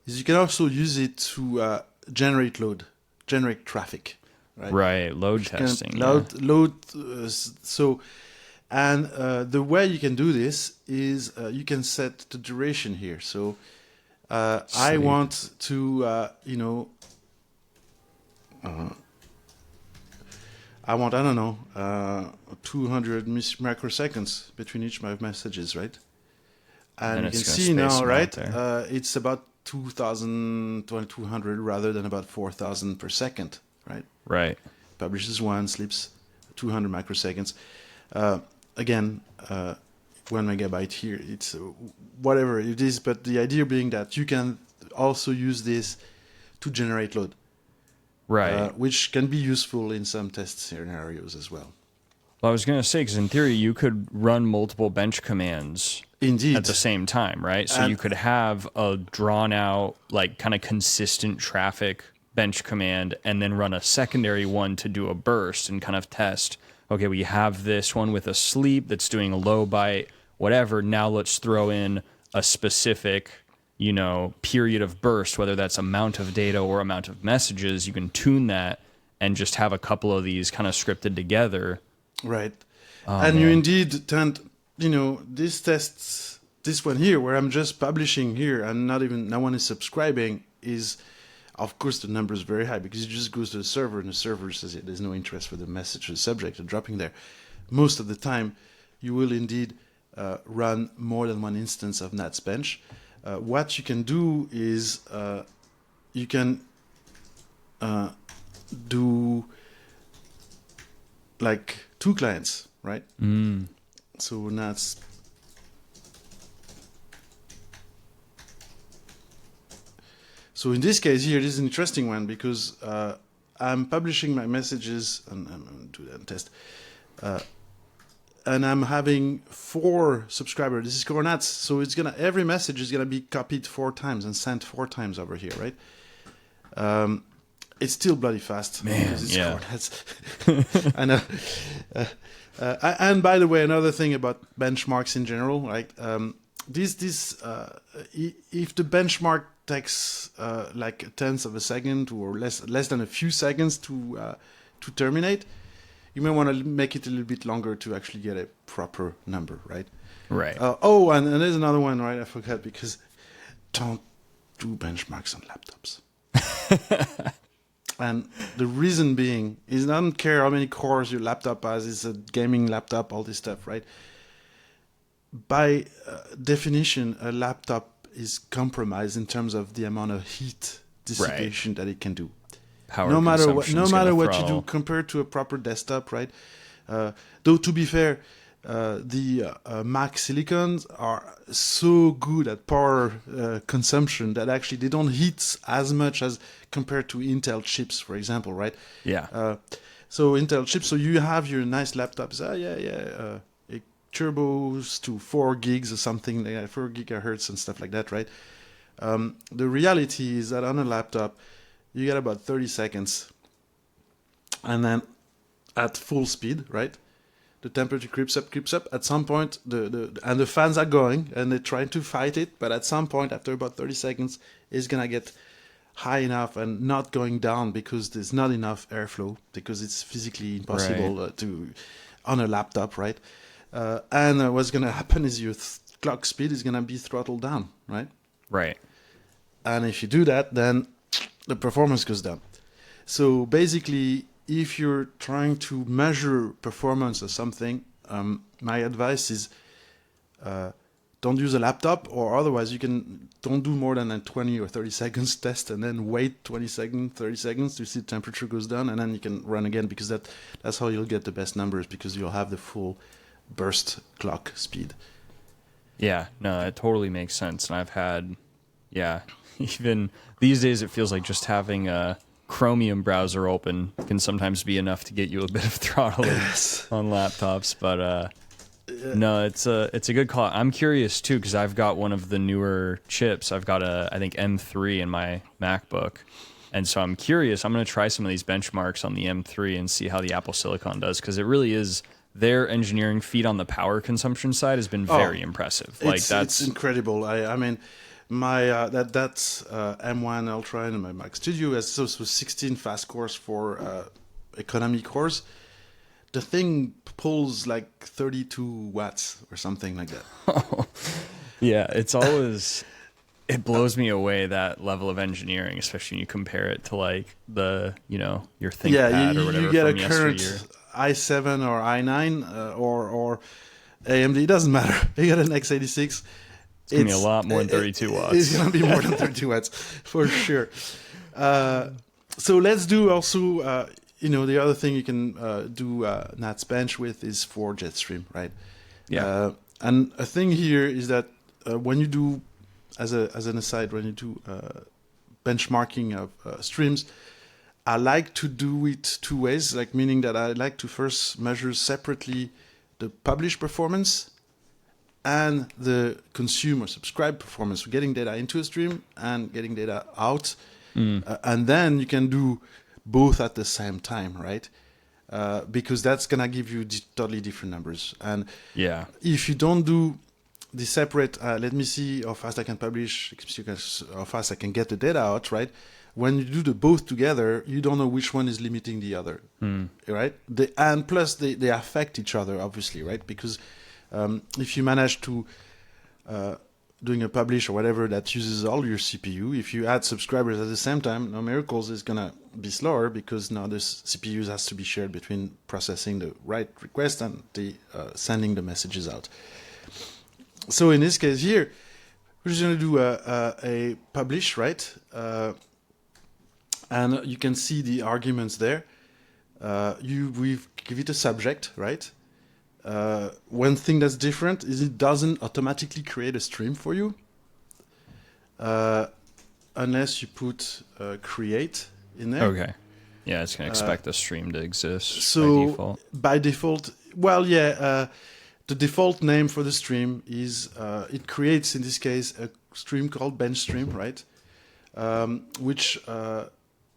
is you can also use it to generate traffic. Right, load testing. Load. So, and the way you can do this is you can set the duration here. So, I want to, I want, I don't know, 200 microseconds between each of my messages, right? And you can see now, right? It's about 2,200 rather than about 4,000 per second, right? Right. Publishes one, sleeps 200 microseconds. Again, 1 megabyte here. It's whatever it is, but the idea being that you can also use this to generate load. Right. Which can be useful in some test scenarios as well. Well, I was going to say, because in theory, you could run multiple bench commands Indeed. at the same time, right? So you could have a drawn-out, like, kind of consistent traffic bench command and then run a secondary one to do a burst and kind of test, okay, we have this one with a sleep that's doing a low byte, whatever. Now let's throw in a specific, period of burst, whether that's amount of data or amount of messages. You can tune that and just have a couple of these kind of scripted together. Right. You indeed tend, these tests, this one here, where I'm just publishing here and no one is subscribing, is, of course, the number is very high because it just goes to the server and the server says there's no interest for the message or the subject or dropping there. Most of the time, you will indeed run more than one instance of NATS Bench. What you can do is you can do like 2 clients, right? So NATS. So in this case here, this is an interesting one because I'm publishing my messages and I'm going to do that test. And I'm having 4 subscribers. This is core NATS, so every message is gonna be copied 4 times and sent 4 times over here, right? It's still bloody fast. Man, it's yeah. Core NATS. I know. And by the way, another thing about benchmarks in general, right? If the benchmark takes like a tenth of a second or less than a few seconds to terminate, you may want to make it a little bit longer to actually get a proper number, right? Right. And there's another one, right? I forgot because don't do benchmarks on laptops. And the reason being is I don't care how many cores your laptop has. It's a gaming laptop, all this stuff, right? By definition, a laptop is compromised in terms of the amount of heat dissipation that it can do. No matter what you do compared to a proper desktop, right? Though to be fair, the Mac silicons are so good at power consumption that actually they don't heat as much as compared to Intel chips, for example, right? Yeah. So Intel chips, so you have your nice laptops, it turbos to 4 gigs or something, like 4 gigahertz and stuff like that, right? The reality is that on a laptop, you get about 30 seconds, and then at full speed, right? The temperature creeps up. At some point, the fans are going, and they're trying to fight it, but at some point, after about 30 seconds, it's gonna get high enough and not going down because there's not enough airflow, because it's physically impossible to on a laptop, right? And what's gonna happen is your clock speed is gonna be throttled down, right? Right. And if you do that, then the performance goes down. So basically, if you're trying to measure performance or something, my advice is don't use a laptop, or otherwise you don't do more than a 20 or 30 seconds test and then wait 20 seconds, 30 seconds to see the temperature goes down, and then you can run again, because that's how you'll get the best numbers, because you'll have the full burst clock speed. Yeah, no, it totally makes sense. And I've had, even these days it feels like just having a Chromium browser open can sometimes be enough to get you a bit of throttling on laptops. But no, it's a good call. I'm curious too, because I've got one of the newer chips. I've got I think M3 in my MacBook, and so I'm curious. I'm going to try some of these benchmarks on the M3 and see how the Apple Silicon does, because it really is. Their engineering feat on the power consumption side has been very impressive. Like it's incredible. I mean, my that's M1 Ultra in my Mac Studio has so 16 fast cores for economy cores. The thing pulls like 32 watts or something like that. Yeah, it's always it blows me away, that level of engineering, especially when you compare it to like your ThinkPad or whatever you get from a yesteryear. current i7 or i9 or AMD. It doesn't matter. You get an x86. It's gonna be a lot more than 32 watts. It's gonna be more than 32 watts for sure. So let's do also. The other thing you can do NATS bench with is for JetStream, right? Yeah. And a thing here is that when you do, as an aside, when you do benchmarking of streams, I like to do it two ways, like meaning that I like to first measure separately the publish performance and the consume or subscribe performance, so getting data into a stream and getting data out. And then you can do both at the same time, right? Because that's going to give you totally different numbers. And if you don't do the separate, let me see how fast I can publish, how fast I can get the data out, right? When you do the both together, you don't know which one is limiting the other, right? And plus, they affect each other, obviously, right? Because if you manage to doing a publish or whatever that uses all your CPU, if you add subscribers at the same time, no miracles, is gonna be slower, because now this CPU has to be shared between processing the write request and the sending the messages out. So in this case here, we're just gonna do a publish, right? And you can see the arguments there. We give it a subject, right? One thing that's different is it doesn't automatically create a stream for you unless you put create in there. Okay. Yeah, it's going to expect the stream to exist by default. The default name for the stream is, it creates, in this case, a stream called bench stream, right? Which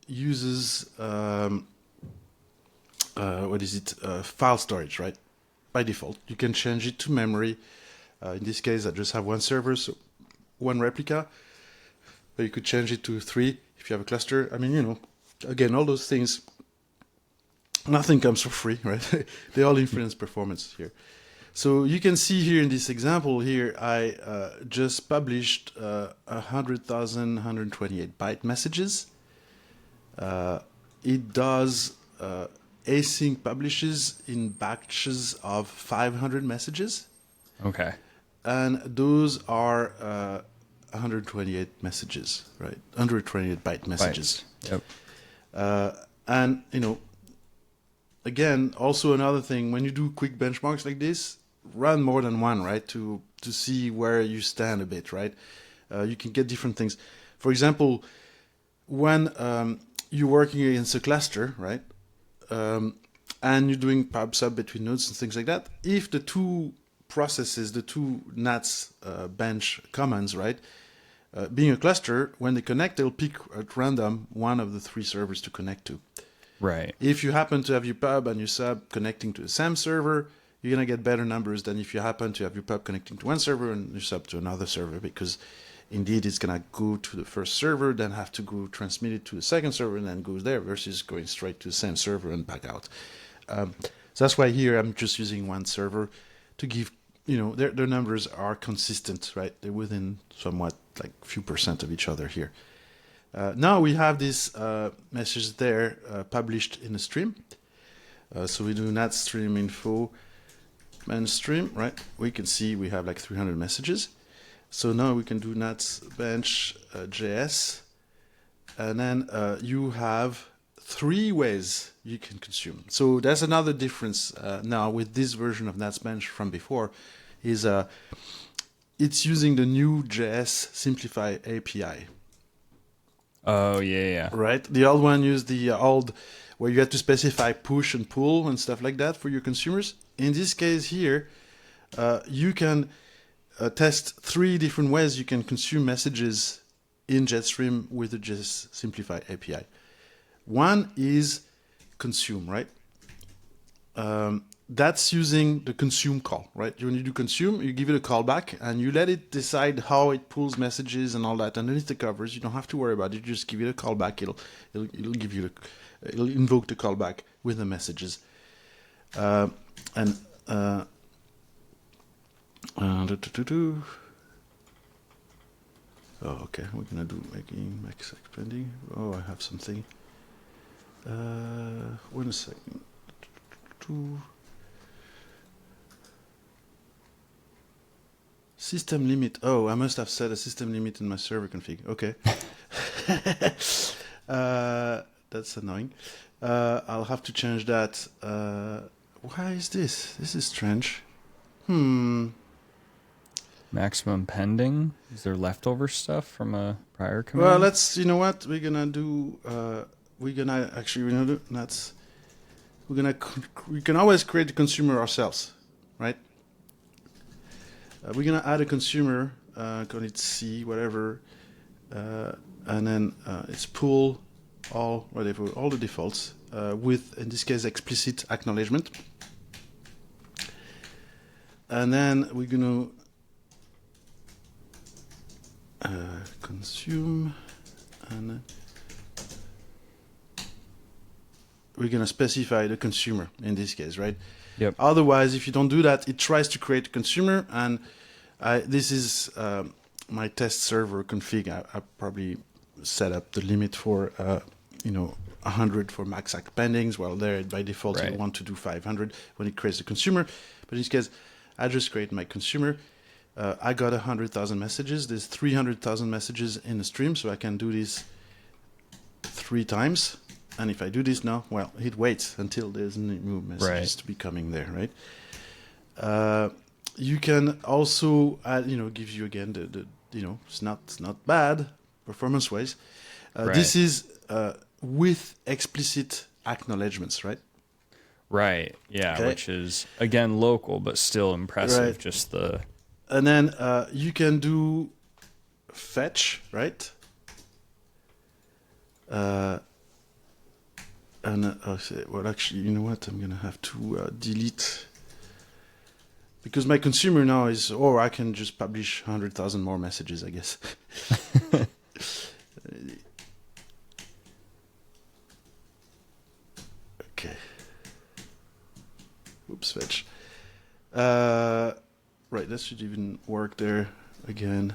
uses, file storage, right? By default. You can change it to memory. In this case, I just have one server, so one replica. But you could change it to 3 if you have a cluster. I mean, again, all those things, nothing comes for free, right? They all influence performance here. So you can see here in this example here, I just published 100,128 byte messages. It does async publishes in batches of 500 messages. Okay. And those are 128 messages, right? 128 byte messages. Bytes. Yep. And, again, also another thing, when you do quick benchmarks like this, run more than one, right? To see where you stand a bit, right? You can get different things. For example, when you're working against a cluster, right? And you're doing pub sub between nodes and things like that. If the two processes, the two NATS bench commands, right, being a cluster, when they connect, they'll pick at random one of the 3 servers to connect to. Right. If you happen to have your pub and your sub connecting to the same server, you're going to get better numbers than if you happen to have your pub connecting to one server and your sub to another server, because indeed it's going to go to the first server, then have to go transmit it to the second server, and then goes there, versus going straight to the same server and back out. So that's why here I'm just using one server to give, their numbers are consistent, right? They're within somewhat like few percent of each other here. Now we have this message there published in a stream. So we do NATS stream info man stream, right? We can see we have like 300 messages. So now we can do NATS bench JS, and then you have 3 ways you can consume. So that's another difference now with this version of NATS bench from before, is it's using the new JS Simplify API. Oh, yeah. Right? The old one used the old where you had to specify push and pull and stuff like that for your consumers. In this case here, you can test 3 different ways you can consume messages in JetStream with the JS Simplify API. One is consume, right? That's using the consume call, right? When you do consume, you give it a callback and you let it decide how it pulls messages and all that underneath the covers. You don't have to worry about it. You just give it a callback. It'll give you it'll invoke the callback with the messages. Oh, okay. We're gonna do making max expanding. Oh, I have something. Wait a second. System limit. Oh, I must have set a system limit in my server config. Okay. That's annoying. I'll have to change that. Why is this? This is strange. Maximum pending? Is there leftover stuff from a prior command? Well, let's, you know what? We're gonna do, we can always create a consumer ourselves, right? We're gonna add a consumer, call it C, whatever, and then it's pull all the defaults with, in this case, explicit acknowledgement. And then we're gonna consume, and we're gonna specify the consumer in this case, right? Yep. Otherwise, if you don't do that, it tries to create a consumer, and this is my test server config. I probably set up the limit for 100 for max act pendings. Well, there by default right. You want to do 500 when it creates the consumer, but in this case, I just create my consumer. I got 100,000 messages. There's 300,000 messages in the stream, so I can do this 3 times. And if I do this now, well, it waits until there's new messages to be coming there, right? You can also add, gives you again the it's not bad performance-wise. This is with explicit acknowledgements, right? Right. Yeah, okay. Which is again local, but still impressive. Right. Just the. And then you can do fetch, right? Well, actually, you know what? I'm gonna have to delete, because my consumer now is, or I can just publish 100,000 more messages, I guess. Okay. Oops, fetch. Right, that should even work there again.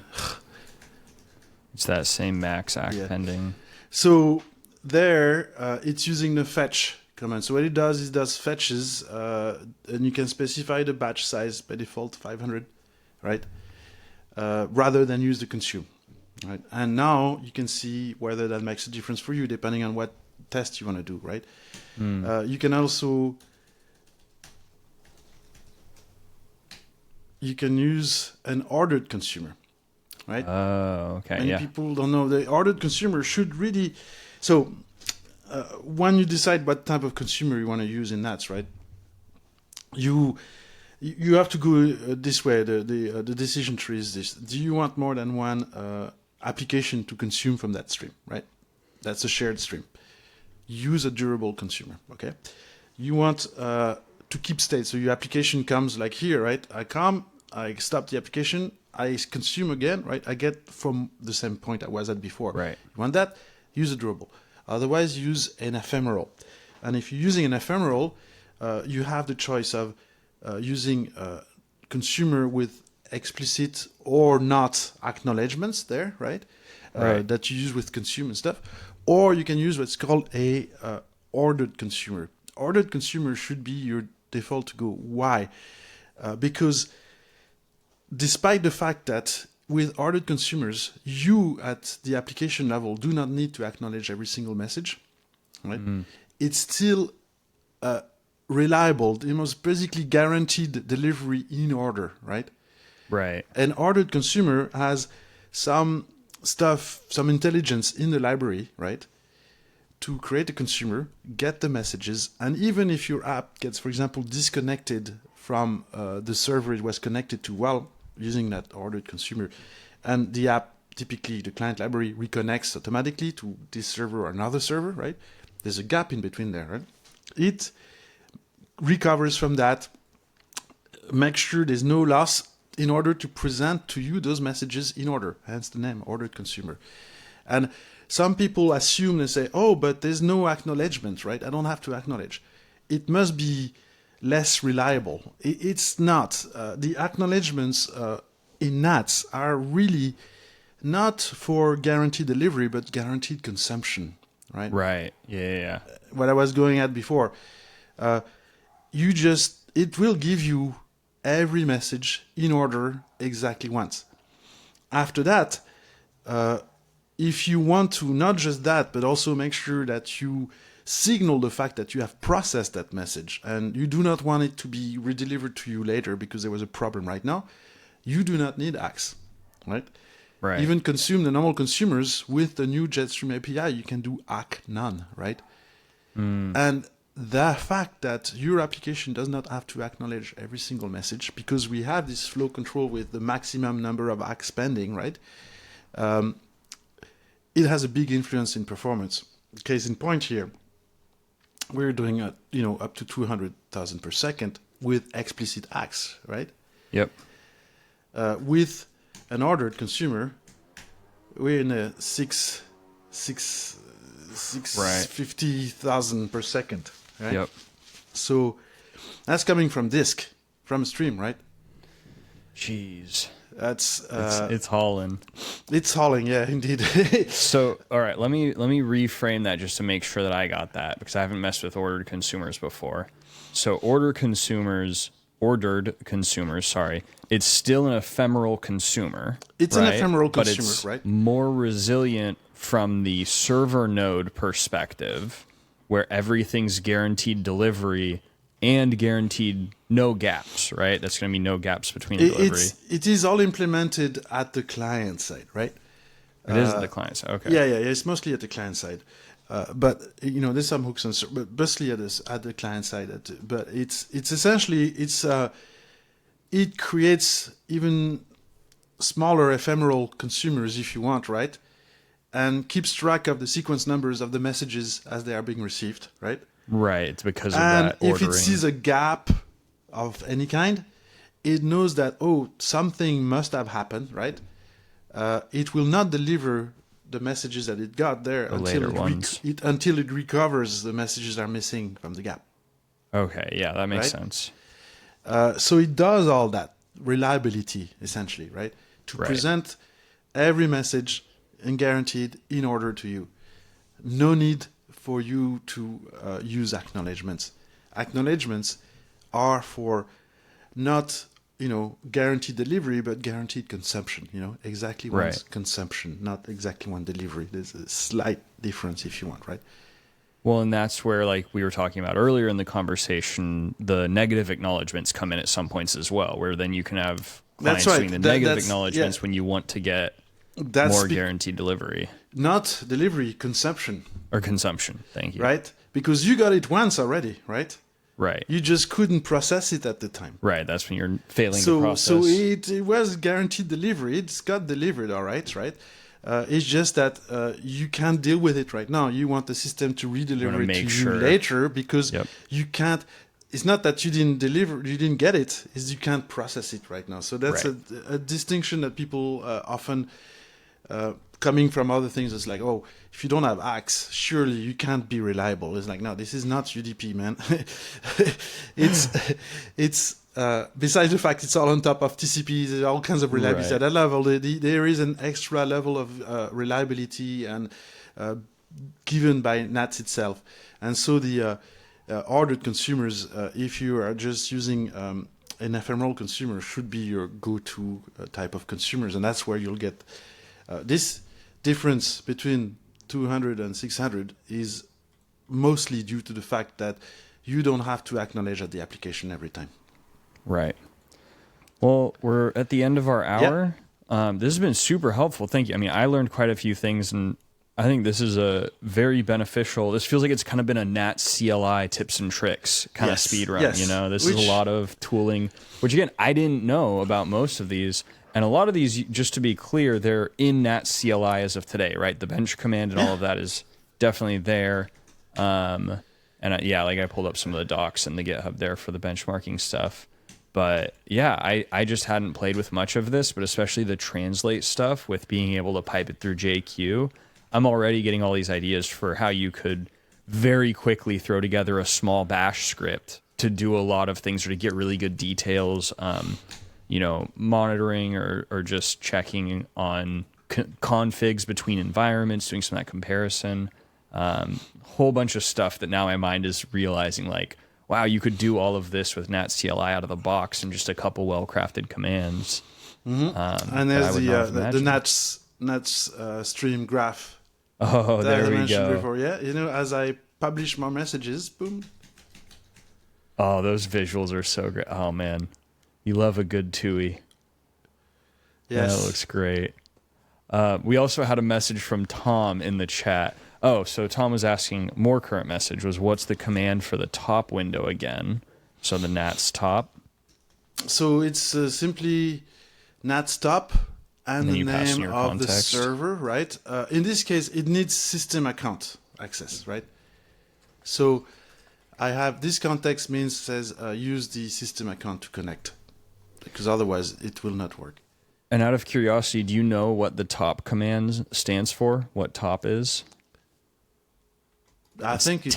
It's that same max act pending. So there, it's using the fetch command. So what it does is fetches, and you can specify the batch size by default 500, right? Rather than use the consume, right? And now you can see whether that makes a difference for you depending on what test you want to do, right? You can also use an ordered consumer, right? Oh, okay. Many people don't know the ordered consumer should really. So when you decide what type of consumer you want to use in NATS, right? You have to go this way. The decision tree is this: do you want more than one application to consume from that stream, right? That's a shared stream. Use a durable consumer, okay? You want to keep state, so your application comes like here, right? I stop the application, I consume again, right? I get from the same point I was at before. Right. You want that? Use a durable. Otherwise, use an ephemeral. And if you're using an ephemeral, you have the choice of using consumer with explicit or not acknowledgements there, right? Right. that you use with consumer stuff, or you can use what's called a ordered consumer. Ordered consumer should be your default to go. Why? Because despite the fact that with ordered consumers, you at the application level do not need to acknowledge every single message, right? It's still reliable. It was basically guaranteed delivery in order, right? Right. An ordered consumer has some stuff, some intelligence in the library, right? To create a consumer, get the messages, and even if your app gets, for example, disconnected from the server it was connected to while using that ordered consumer, and the app, typically the client library, reconnects automatically to this server or another server, right? There's a gap in between there, right? It recovers from that, make sure there's no loss in order to present to you those messages in order, hence the name, ordered consumer. And some people assume and say, oh, but there's no acknowledgement, right? I don't have to acknowledge. It must be less reliable. It's not. The acknowledgements in NATS are really not for guaranteed delivery, but guaranteed consumption, right? Right. Yeah. What I was going at before. It will give you every message in order exactly once. After that, if you want to, not just that, but also make sure that you signal the fact that you have processed that message and you do not want it to be redelivered to you later because there was a problem right now, you do not need ACKs, right? Right. Even consume the normal consumers with the new JetStream API, you can do ACK none, right? And the fact that your application does not have to acknowledge every single message, because we have this flow control with the maximum number of ACK spending, right? It has a big influence in performance. Case in point here, we're doing up to 200,000 per second with explicit ACKs, right? Yep. With an ordered consumer, we're in a 50,000 per second, right? Yep. So that's coming from disk, from stream, right? Jeez. That's It's hauling. it's hauling, yeah, indeed. So, all right, let me reframe that just to make sure that I got that, because I haven't messed with ordered consumers before. So, ordered consumers, sorry, it's still an ephemeral consumer. It's right? an ephemeral But consumer, it's right? more resilient from the server node perspective, where everything's guaranteed delivery and guaranteed no gaps, right? That's going to be no gaps between the delivery. It is all implemented at the client side, right? It is at the client side. Okay. Yeah, it's mostly at the client side. But there's some hooks and but mostly at the client side. But it's essentially it creates even smaller ephemeral consumers if you want, right? And keeps track of the sequence numbers of the messages as they are being received, right? Right. It's because of And that if ordering. it sees a gap of any kind, it knows that, something must have happened, right? It will not deliver the messages that it got there until it recovers the messages that are missing from the gap. Okay. Yeah, that makes Right? sense. So it does all that reliability, essentially, right? To present every message and guaranteed in order to you. No need for you to use acknowledgements. Acknowledgements are for not, guaranteed delivery, but guaranteed consumption. Exactly one consumption, not exactly one delivery. There's a slight difference if you want, right? Well, and that's where, like we were talking about earlier in the conversation, the negative acknowledgements come in at some points as well, where then you can have clients doing the negative acknowledgements when you want to get more guaranteed delivery. Not delivery, consumption. Or consumption, thank you. Right? Because you got it once already, right? Right. You just couldn't process it at the time. Right, that's when you're failing to process. So it was guaranteed delivery. It's got delivered, all right? It's just that you can't deal with it right now. You want the system to redeliver it to you later because you can't. It's not that you didn't get it. It's you can't process it right now. So that's a distinction that people often, coming from other things, it's like, if you don't have ACKs, surely you can't be reliable. It's like, no, this is not UDP, man. It's besides the fact it's all on top of TCP, there's all kinds of reliability Right. at that level. There is an extra level of reliability and given by NATS itself. And so the ordered consumers, if you are just using an ephemeral consumer, should be your go-to type of consumers. And that's where you'll get this difference between 200 and 600 is mostly due to the fact that you don't have to acknowledge at the application every time. Right. Well, we're at the end of our hour. This has been super helpful. Thank you. I mean, I learned quite a few things, and I think this is a very beneficial. This feels like it's kind of been a NATS CLI tips and tricks kind of speed run. Yes. You know, this is a lot of tooling, which again, I didn't know about most of these. And a lot of these, just to be clear, they're in NATS CLI as of today, right? The bench command and all of that is definitely there. And I pulled up some of the docs and the GitHub there for the benchmarking stuff. But yeah, I just hadn't played with much of this, but especially the translate stuff with being able to pipe it through JQ. I'm already getting all these ideas for how you could very quickly throw together a small bash script to do a lot of things or to get really good details, monitoring or just checking on configs between environments, doing some of that comparison. Whole bunch of stuff that now my mind is realizing like, wow, you could do all of this with NATS CLI out of the box in just a couple well-crafted commands. And there's the NATS stream graph. Oh, that there I we mentioned go. before. Yeah, as I publish more messages, boom. Oh, those visuals are so great. Oh, man. You love a good TUI. Yes. That looks great. We also had a message from Tom in the chat. Oh, so Tom was asking, more current message was, what's the command for the top window again? So the NATS top. So it's simply NATS top and the name of the server, right? In this case, it needs system account access, right? So I have this context says use the system account to connect, because otherwise it will not work. And out of curiosity, do you know what the top command stands for? What top is? I think it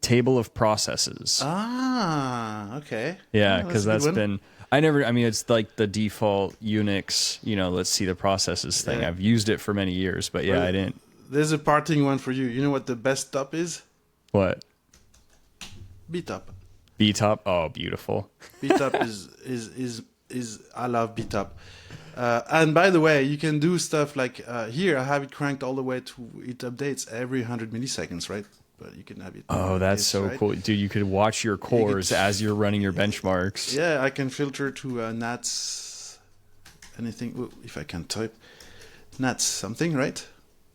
table of processes. Ah, okay. Yeah, because that's been it's like the default Unix, let's see the processes thing. Yeah. I've used it for many years, but yeah, I didn't. There's a parting one for you. You know what the best top is? What? BTOP. BTOP? Oh, beautiful. BTOP is I love BTOP. And by the way, you can do stuff like here I have it cranked all the way to it updates every 100 milliseconds, right? But you can have it. Oh, that's so right? cool, dude! You could watch your cores as you're running your benchmarks. Yeah, I can filter to NATS anything. If I can type NATS something, right?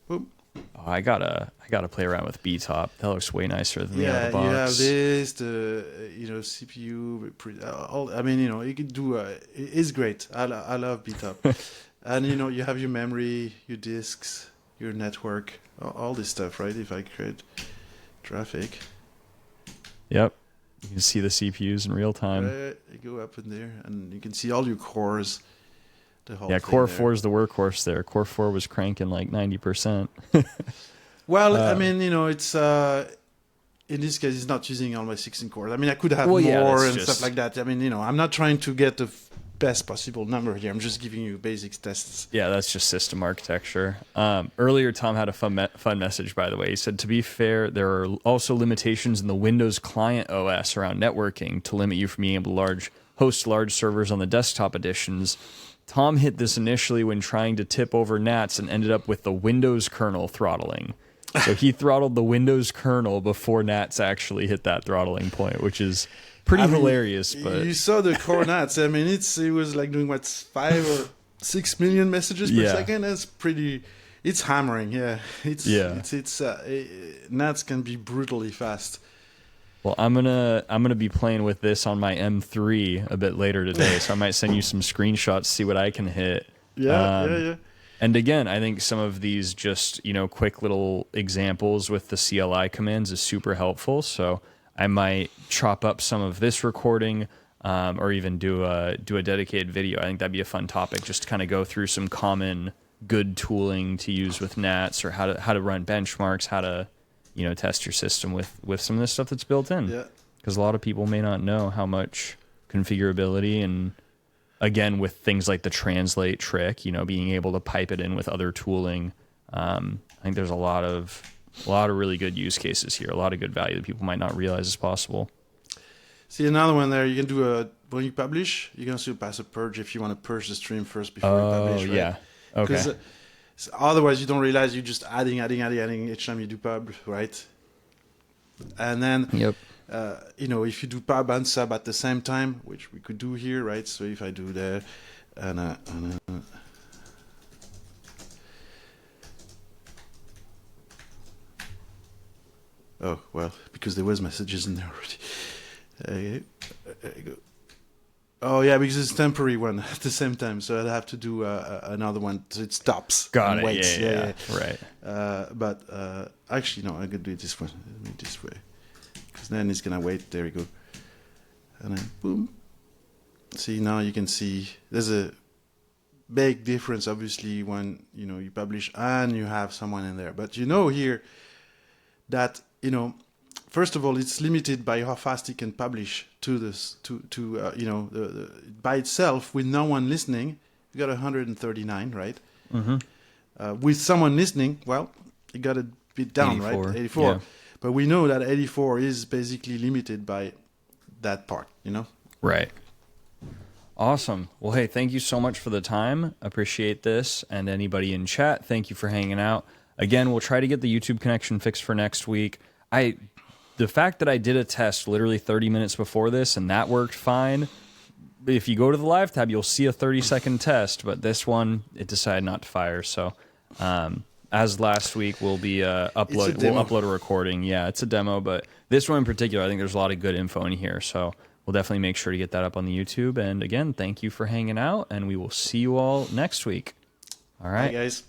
Boom. Oh, I gotta play around with BTOP. That looks way nicer than the out of the box. You have this, the CPU. You can do. It's great. I love BTOP, and you have your memory, your disks, your network, all this stuff, right? If I create traffic. Yep, you can see the CPUs in real time. Right, you go up in there, and you can see all your cores. Core 4 is the workhorse there. Core 4 was cranking like 90%. Well, it's in this case, it's not using all my 16 cores. I could have more and stuff like that. I'm not trying to get the best possible number here. I'm just giving you basic tests. Yeah, that's just system architecture. Earlier, Tom had a fun message, by the way. He said, to be fair, there are also limitations in the Windows client OS around networking to limit you from being able to host large servers on the desktop editions. Tom hit this initially when trying to tip over NATS and ended up with the Windows kernel throttling. So he throttled the Windows kernel before NATS actually hit that throttling point, which is pretty hilarious. But you saw the core NATS. It was like doing 5 or 6 million messages per second. That's pretty. It's hammering. Yeah. NATS can be brutally fast. Well, I'm gonna be playing with this on my M3 a bit later today, so I might send you some screenshots, see what I can hit. Yeah. And again, I think some of these just quick little examples with the CLI commands is super helpful. So I might chop up some of this recording, or even do a dedicated video. I think that'd be a fun topic, just to kind of go through some common good tooling to use with NATS, or how to run benchmarks, how to test your system with some of this stuff that's built in. Yeah. Because a lot of people may not know how much configurability. And again, with things like the translate trick, you know, being able to pipe it in with other tooling. I think there's a lot of really good use cases here, a lot of good value that people might not realize is possible. See another one there. You can do when you publish, you can also pass a purge if you want to purge the stream first before you publish. Right? Yeah. Okay. So otherwise, you don't realize you're just adding each time you do pub, right? And then, Yep. You know, if you do pub and sub at the same time, which we could do here, right? So if I do there, oh well, because there was messages in there already. There you go. Oh yeah, because it's temporary one at the same time, so I'd have to do another one. So it stops. Got and it. Waits. Yeah. Right. But actually, no, I could do it this way. This way, because then it's gonna wait. There you go, and then boom. See, now you can see there's a big difference, obviously, when you know you publish and you have someone in there. But you know here that you know. First of all, it's limited by how fast it can publish to this, you know, by itself with no one listening. You got 139, right? Mm-hmm. With someone listening, well, you got a bit down, 84, right? 84. yeah. But we know that 84 is basically limited by that part, you know? Right. Awesome. Well, hey, thank you so much for the time. Appreciate this. And anybody in chat, thank you for hanging out. Again, we'll try to get the YouTube connection fixed for next week. The fact that I did a test literally 30 minutes before this and that worked fine. If you go to the live tab, you'll see a 30-second test, but this one, it decided not to fire. So as last week, we'll upload a recording. Yeah, it's a demo, but this one in particular, I think there's a lot of good info in here. So we'll definitely make sure to get that up on the YouTube. And again, thank you for hanging out, and we will see you all next week. All right. Bye, guys.